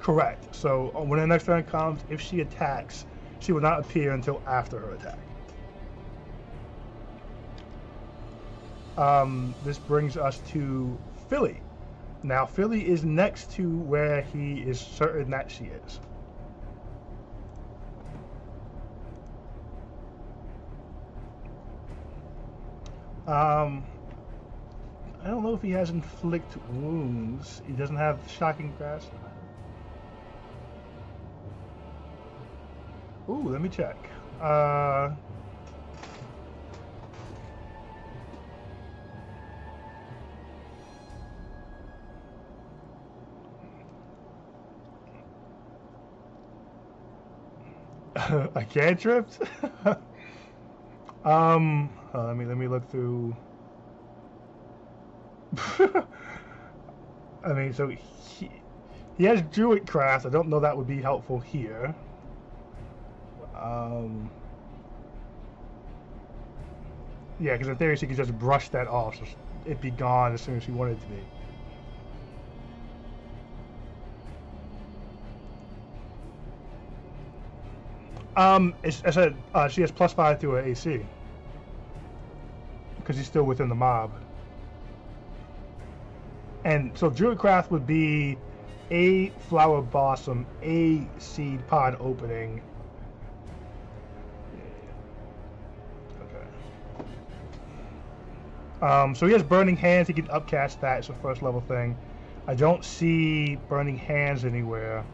Correct. So when her next turn comes, if she attacks, she will not appear until after her attack. This brings us to Philly. Now, Philly is next to where he is certain that she is. I don't know if he has inflict wounds. He doesn't have shocking grasp. Ooh, let me check. A cantrip? Let me look through. I mean, so he has Druid Craft. I don't know that would be helpful here. Yeah, because in theory she could just brush that off, so it'd be gone as soon as she wanted it to be. I said she has +5 to her AC because he's still within the mob. And so Druidcraft would be a flower blossom, a seed pod opening. Okay. So he has Burning Hands. He can upcast that. It's a first level thing. I don't see Burning Hands anywhere.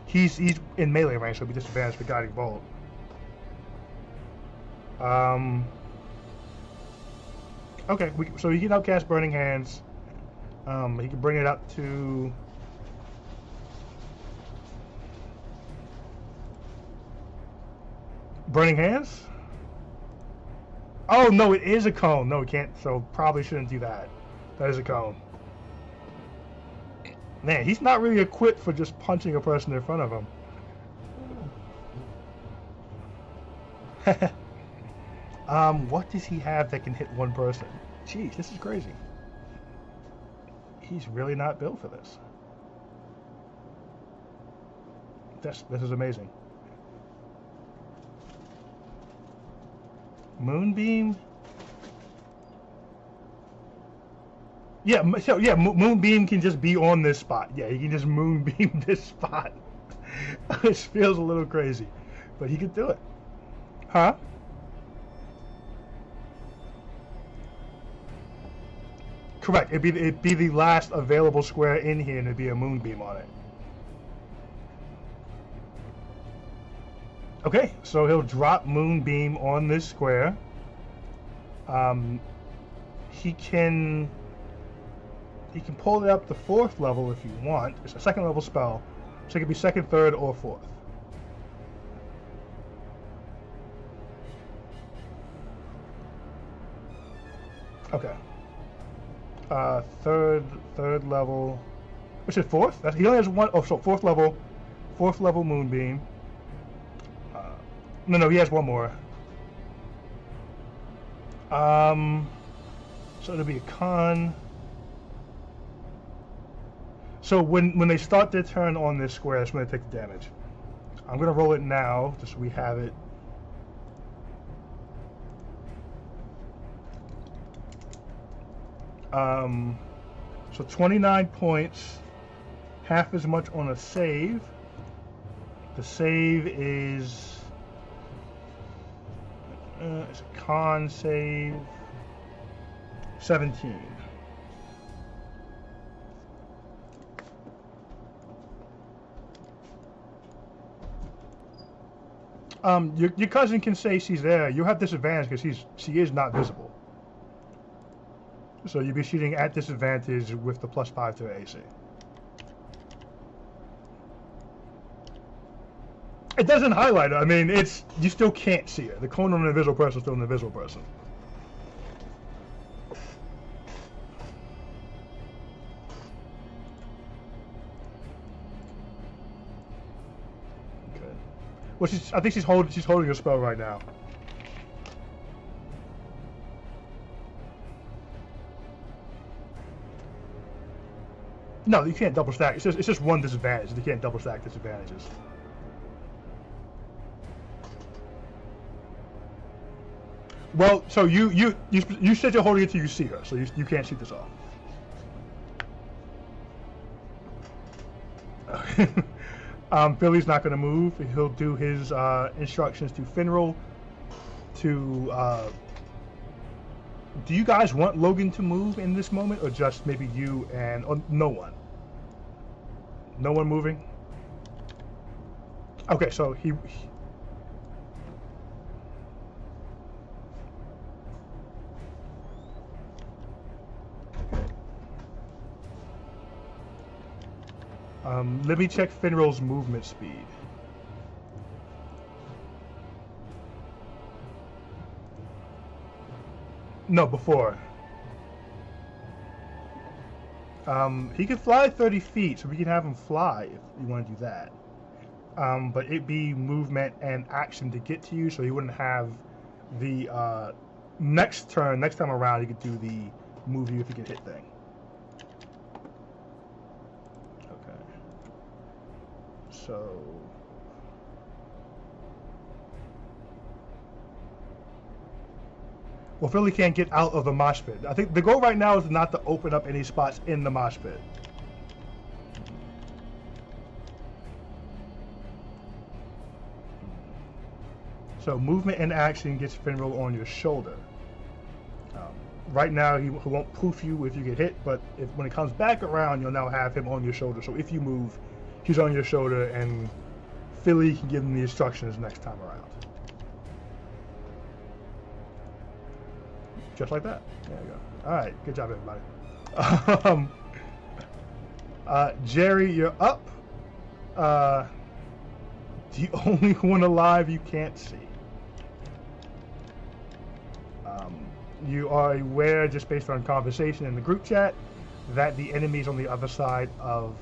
He's in melee range, so he'll be disadvantaged for Guiding Bolt. Okay, so he can outcast Burning Hands. He can bring it up to... Burning Hands? Oh, no, it is a cone. No, he can't, so probably shouldn't do that. That is a cone. Man, he's not really equipped for just punching a person in front of him. What does he have that can hit one person? Jeez, this is crazy. He's really not built for this. This is amazing. Moonbeam? Yeah, so yeah, Moonbeam can just be on this spot. Yeah, he can just Moonbeam this spot. This feels a little crazy, but he could do it. Huh? Correct. It'd be the last available square in here, and it'd be a Moonbeam on it. Okay, so he'll drop Moonbeam on this square. He can pull it up to 4th level if you want. It's a 2nd level spell, so it could be 2nd, 3rd, or 4th. Okay. 3rd level. Which is 4th? He only has one. Oh, so 4th level Moonbeam. No, he has one more. So it'll be a con. So when they start their turn on this square, that's when they take the damage. I'm gonna roll it now, just so we have it. So 29 points, half as much on a save. The save is it's a con save. 17. Your cousin can say she's there. You have disadvantage because she is not visible. So you'll be shooting at disadvantage with the +5 to AC. It doesn't highlight it. I mean, you still can't see it. The cone on an invisible person is still an invisible person. Okay. Well, I think she's holding a spell right now. No, you can't double stack. It's just one disadvantage. You can't double stack disadvantages. Well, so you said you're holding it till you see her, so you can't shoot this off. Billy's not going to move. He'll do his instructions to Finral. Do you guys want Logan to move in this moment, or just maybe you and no one? No one moving? Okay, so he let me check Finral's movement speed. No, before. He can fly 30 feet, so we can have him fly if you want to do that. But it'd be movement and action to get to you, so he wouldn't have the next time around, he could do the move you if he can hit thing. Okay. So. Well, Philly can't get out of the mosh pit. I think the goal right now is not to open up any spots in the mosh pit. So movement and action gets Finral on your shoulder. Right now, he won't poof you if you get hit, but when it comes back around, you'll now have him on your shoulder. So if you move, he's on your shoulder, and Philly can give him the instructions next time around. Just like that. There you go. All right, good job, everybody. Jerry, you're up. The only one alive you can't see. You are aware, just based on conversation in the group chat, that the enemy's on the other side of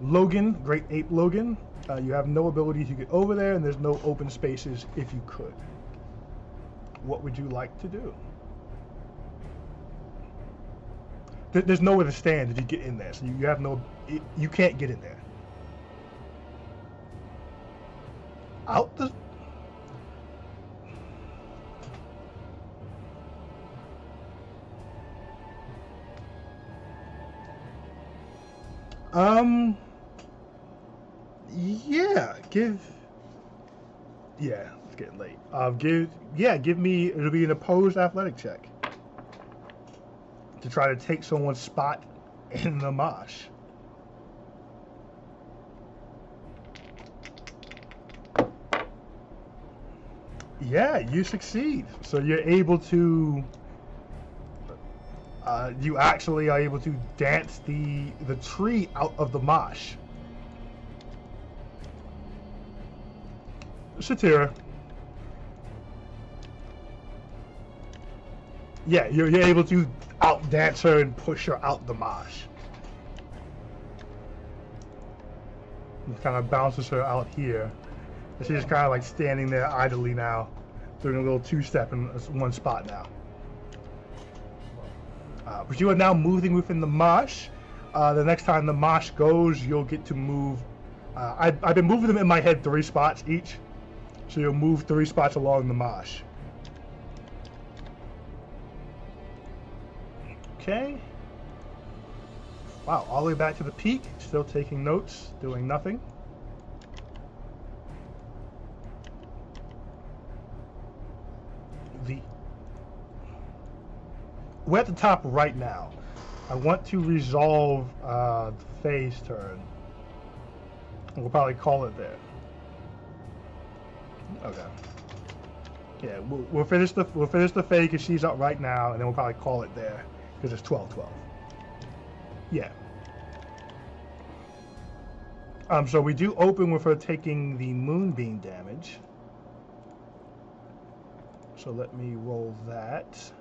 Logan, Great Ape Logan. You have no ability to get over there, and there's no open spaces if you could. What would you like to do? There's nowhere to stand if you get in there, so you have no. You can't get in there. Out the. Yeah, yeah, it's getting late. Give me, it'll be an opposed athletic check to try to take someone's spot in the mosh. Yeah, you succeed. So you're able to, you actually are able to dance the tree out of the mosh. Shatira. Yeah, you're able to outdance her and push her out the mosh. It kind of bounces her out here. And she's just kind of like standing there idly now, doing a little two-step in one spot now. But you are now moving within the mosh. The next time the mosh goes, you'll get to move. I've been moving them in my head 3 spots each. So you'll move 3 spots along the mosh. Okay. Wow, all the way back to the peak. Still taking notes, doing nothing. We're at the top right now. I want to resolve the phase turn. We'll probably call it there. Okay. Yeah, we'll finish the fade because she's up right now, and then we'll probably call it there because it's 12-12. Yeah. So we do open with her taking the moonbeam damage. So let me roll that.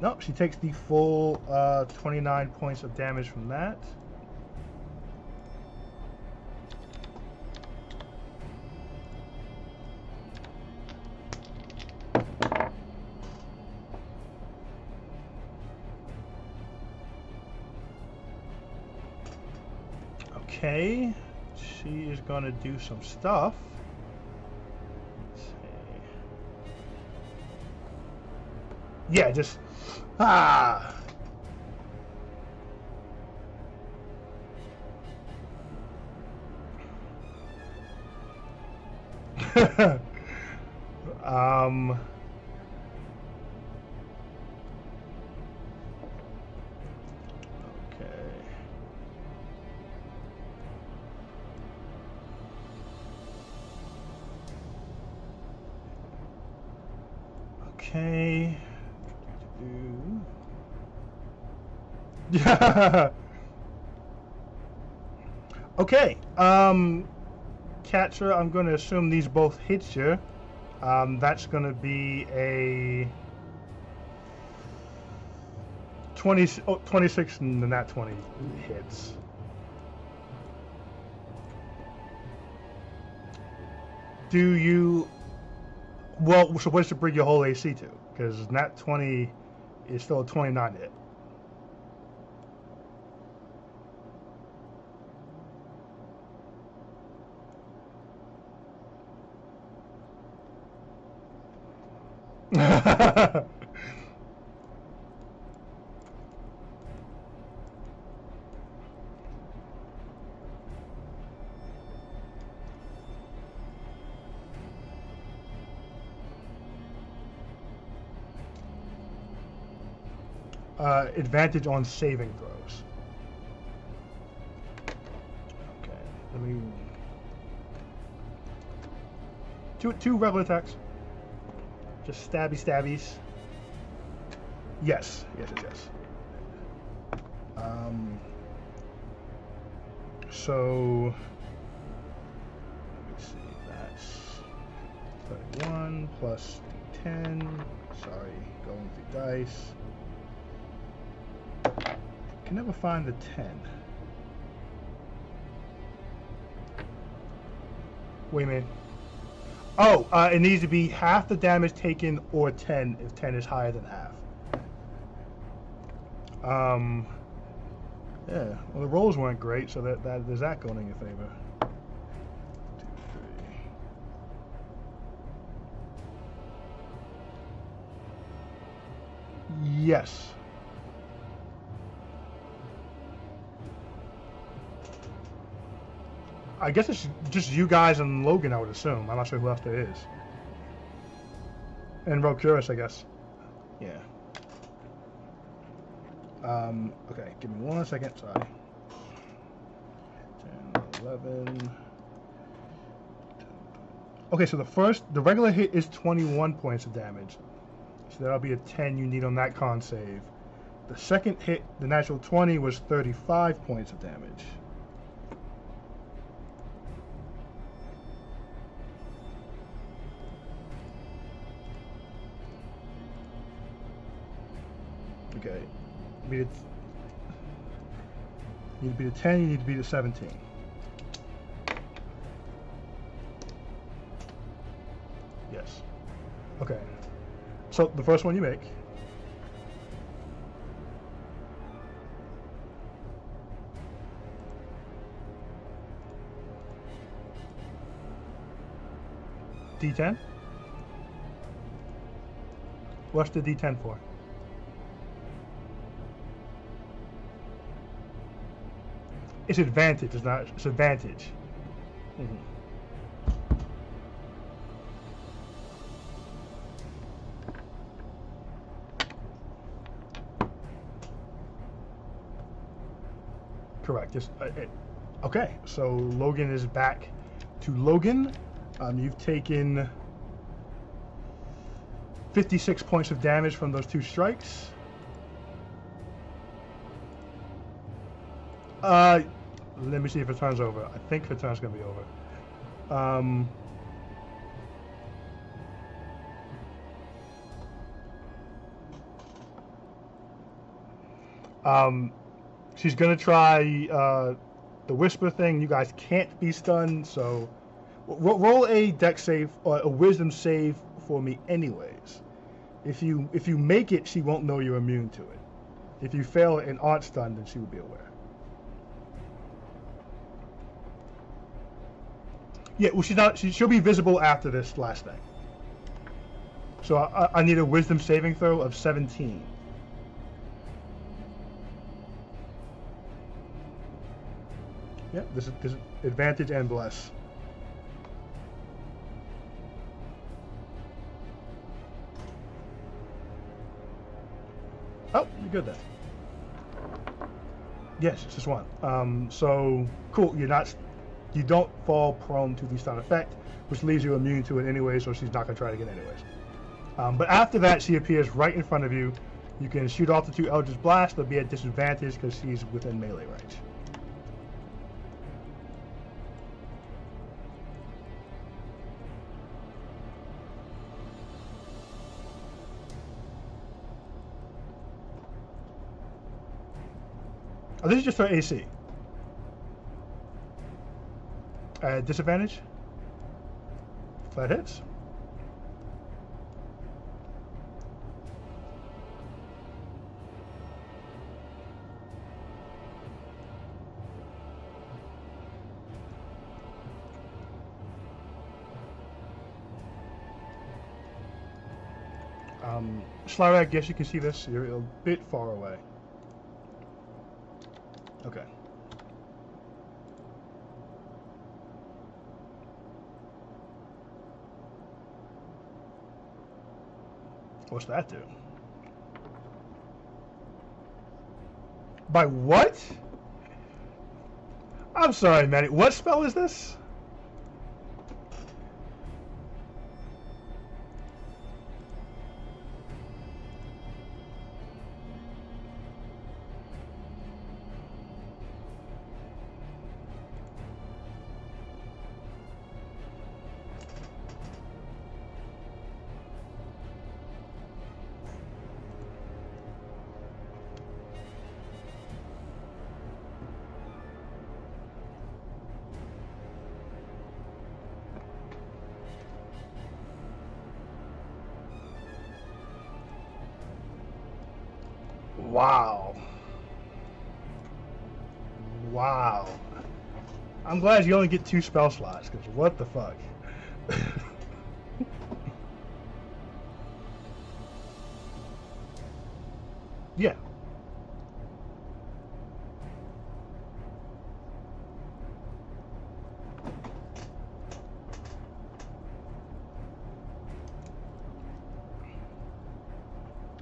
Nope, she takes the full 29 points of damage from that. Okay, she is gonna do some stuff. Let's see. Yeah, just Okay. Yeah. Okay. Catcher, I'm going to assume these both hit you. That's going to be a 26 and then that 20 hits. Do you... Well, so what's to bring your whole AC to? Because nat 20 is still a 29 hit. Advantage on saving throws. Okay, let me... Two regular attacks. Just stabbies. Yes. So... Let me see, that's 31 plus 10. Sorry, going through dice. Can never find the 10. Wait a minute. Oh, it needs to be half the damage taken or 10 if 10 is higher than half. Yeah. Well, the rolls weren't great, so that there's that going in your favor. 2, 3. Yes. I guess it's just you guys and Logan, I would assume. I'm not sure who else there is. And Rokuris, I guess. Yeah. Okay, give me 1 second, sorry. 10, 11... Okay, so the regular hit is 21 points of damage. So that'll be a 10 you need on that con save. The second hit, the natural 20, was 35 points of damage. Okay. You need to beat a 10, you need to beat a 17. Yes. Okay. So the first one you make. D10? What's the D10 for? It's advantage, it's not, it's advantage. Mm-hmm. Correct. Just okay. So Logan is back to Logan. You've taken 56 points of damage from those 2 strikes. Let me see if her turn's over. I think her turn's gonna be over. She's gonna try the whisper thing. You guys can't be stunned, so roll a dex save or a wisdom save for me, anyways. If you make it, she won't know you're immune to it. If you fail and aren't stunned, then she will be aware. Yeah, well, she's not. She'll be visible after this last thing. So I need a Wisdom saving throw of 17. Yeah, this is advantage and bless. Oh, you're good then. Yes, it's just one. So cool. You don't fall prone to the stun effect, which leaves you immune to it anyway. So she's not gonna try it again anyways. But after that, she appears right in front of you. You can shoot off the 2 Eldritch Blasts. They'll be at disadvantage because she's within melee range. Oh, this is just for AC. Disadvantage? That hits. Slyrak, yes, you can see this. You're a bit far away. Okay. What's that do? By what? I'm sorry, Maddie. What spell is this? Wow. Wow. I'm glad you only get 2 spell slots, because what the fuck? Yeah.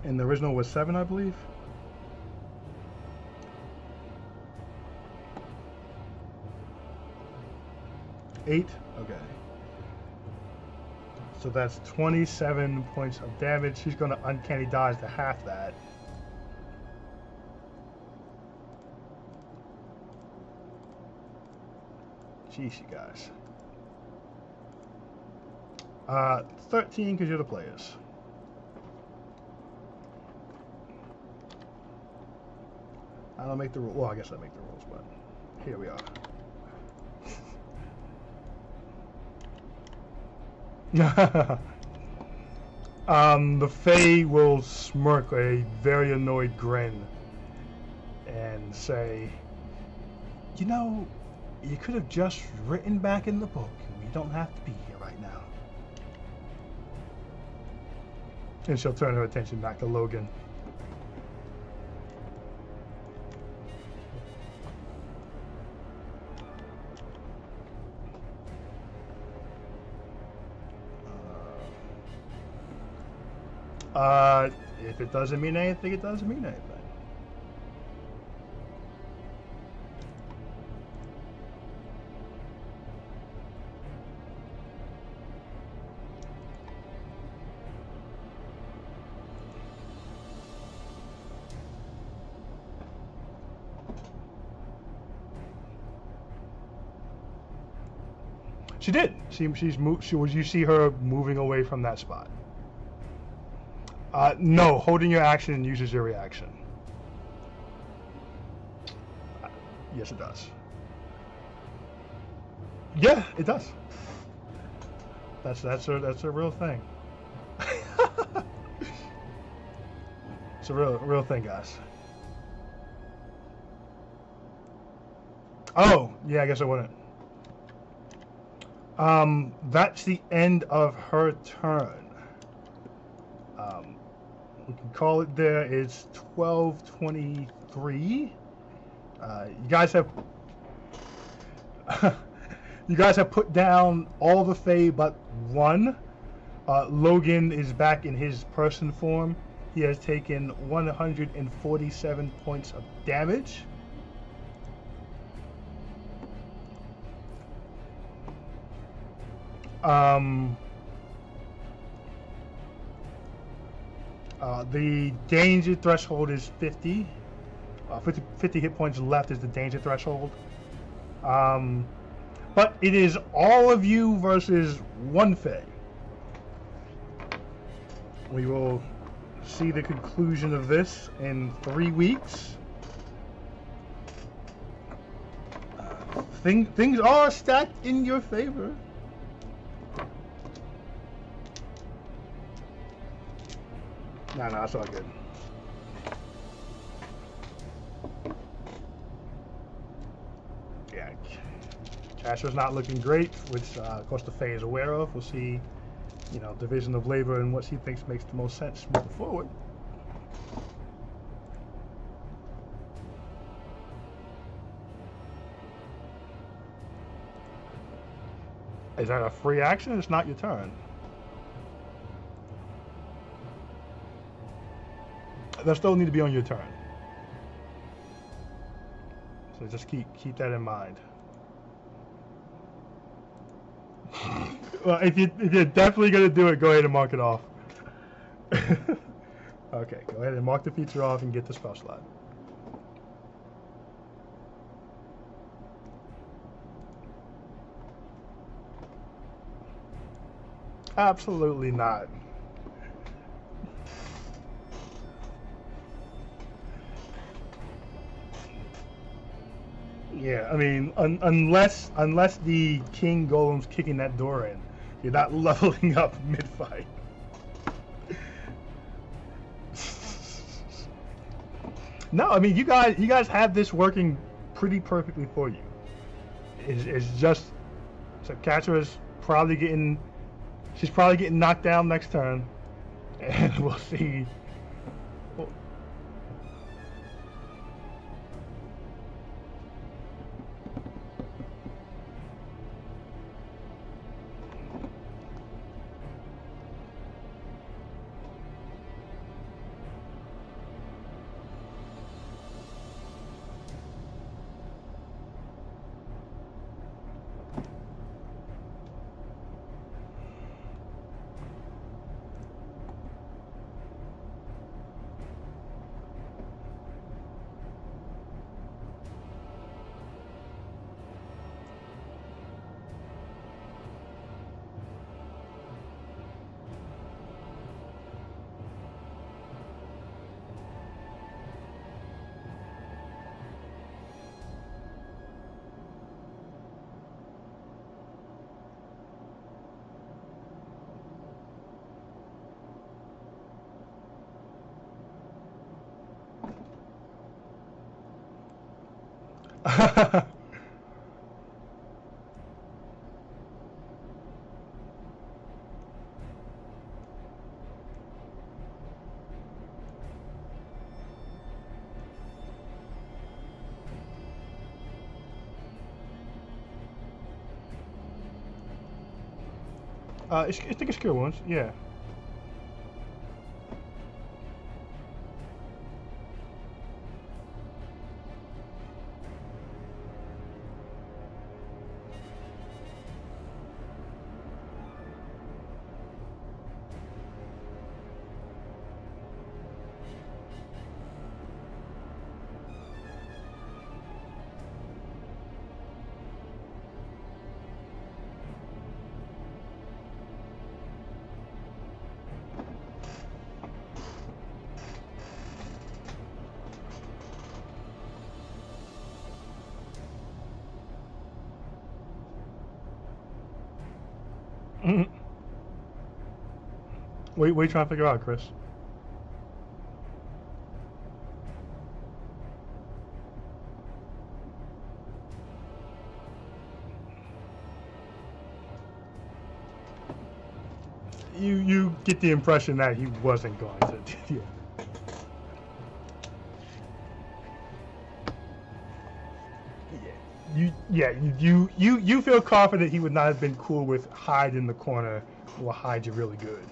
And the original was 7, I believe. 8? Okay. So that's 27 points of damage. She's going to uncanny dodge to half that. Jeez, you guys. 13 because you're the players. I don't make the rules. Well, I guess I make the rules, but here we are. The Fae will smirk a very annoyed grin and say, you know, you could have just written back in the book. We don't have to be here right now. And she'll turn her attention back to Logan. If it doesn't mean anything, it doesn't mean anything. She did. She's moved. You see her moving away from that spot. No, holding your action uses your reaction. Yes, it does. Yeah, it does. That's a real thing. It's a real thing, guys. Oh, yeah, I guess I wouldn't. That's the end of her turn. We can call it there. It's 12:23. You guys have you guys have put down all the Fae but one. Logan is back in his person form. He has taken 147 points of damage. The danger threshold is 50. 50 hit points left is the danger threshold. But it is all of you versus one Fae. We will see the conclusion of this in 3 weeks. Things are stacked in your favor. No, it's all good. Yeah, Casher's not looking great, which of course the Fae is aware of. We'll see, division of labor and what she thinks makes the most sense moving forward. Is that a free action? It's not your turn. They'll still need to be on your turn. So just keep that in mind. Well, if you're definitely gonna do it, go ahead and mark it off. Okay, go ahead and mark the feature off and get the spell slot. Absolutely not. Yeah, I mean, unless the king golem's kicking that door in, you're not leveling up mid-fight. No, I mean, you guys have this working pretty perfectly for you. It's just, so Katra's probably getting knocked down next turn, and we'll see. I think it's skill ones, yeah. What are you trying to figure out, Chris? you get the impression that he wasn't going to. Yeah. You feel confident he would not have been cool with hide in the corner or hide you really good.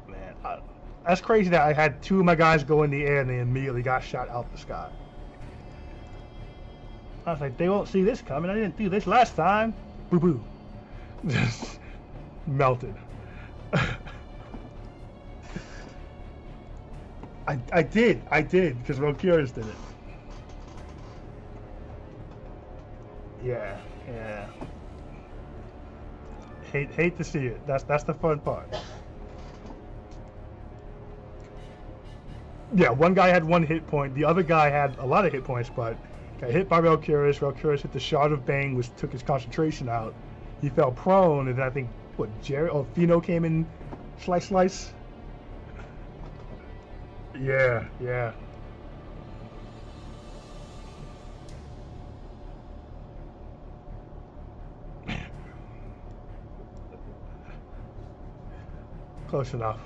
Man, that's crazy that I had two of my guys go in the air and they immediately got shot out the sky. I was like, they won't see this coming. I didn't do this last time. Boo boo. Just melted. I did, because Valkyrius did it. Yeah. Hate to see it. That's the fun part. Yeah, one guy had 1 hit point. The other guy had a lot of hit points, but got hit by Valkyrius. Valkyrius hit the Shard of Bane, which took his concentration out. He fell prone, and then I think Fino came in, slice. Yeah. Close enough.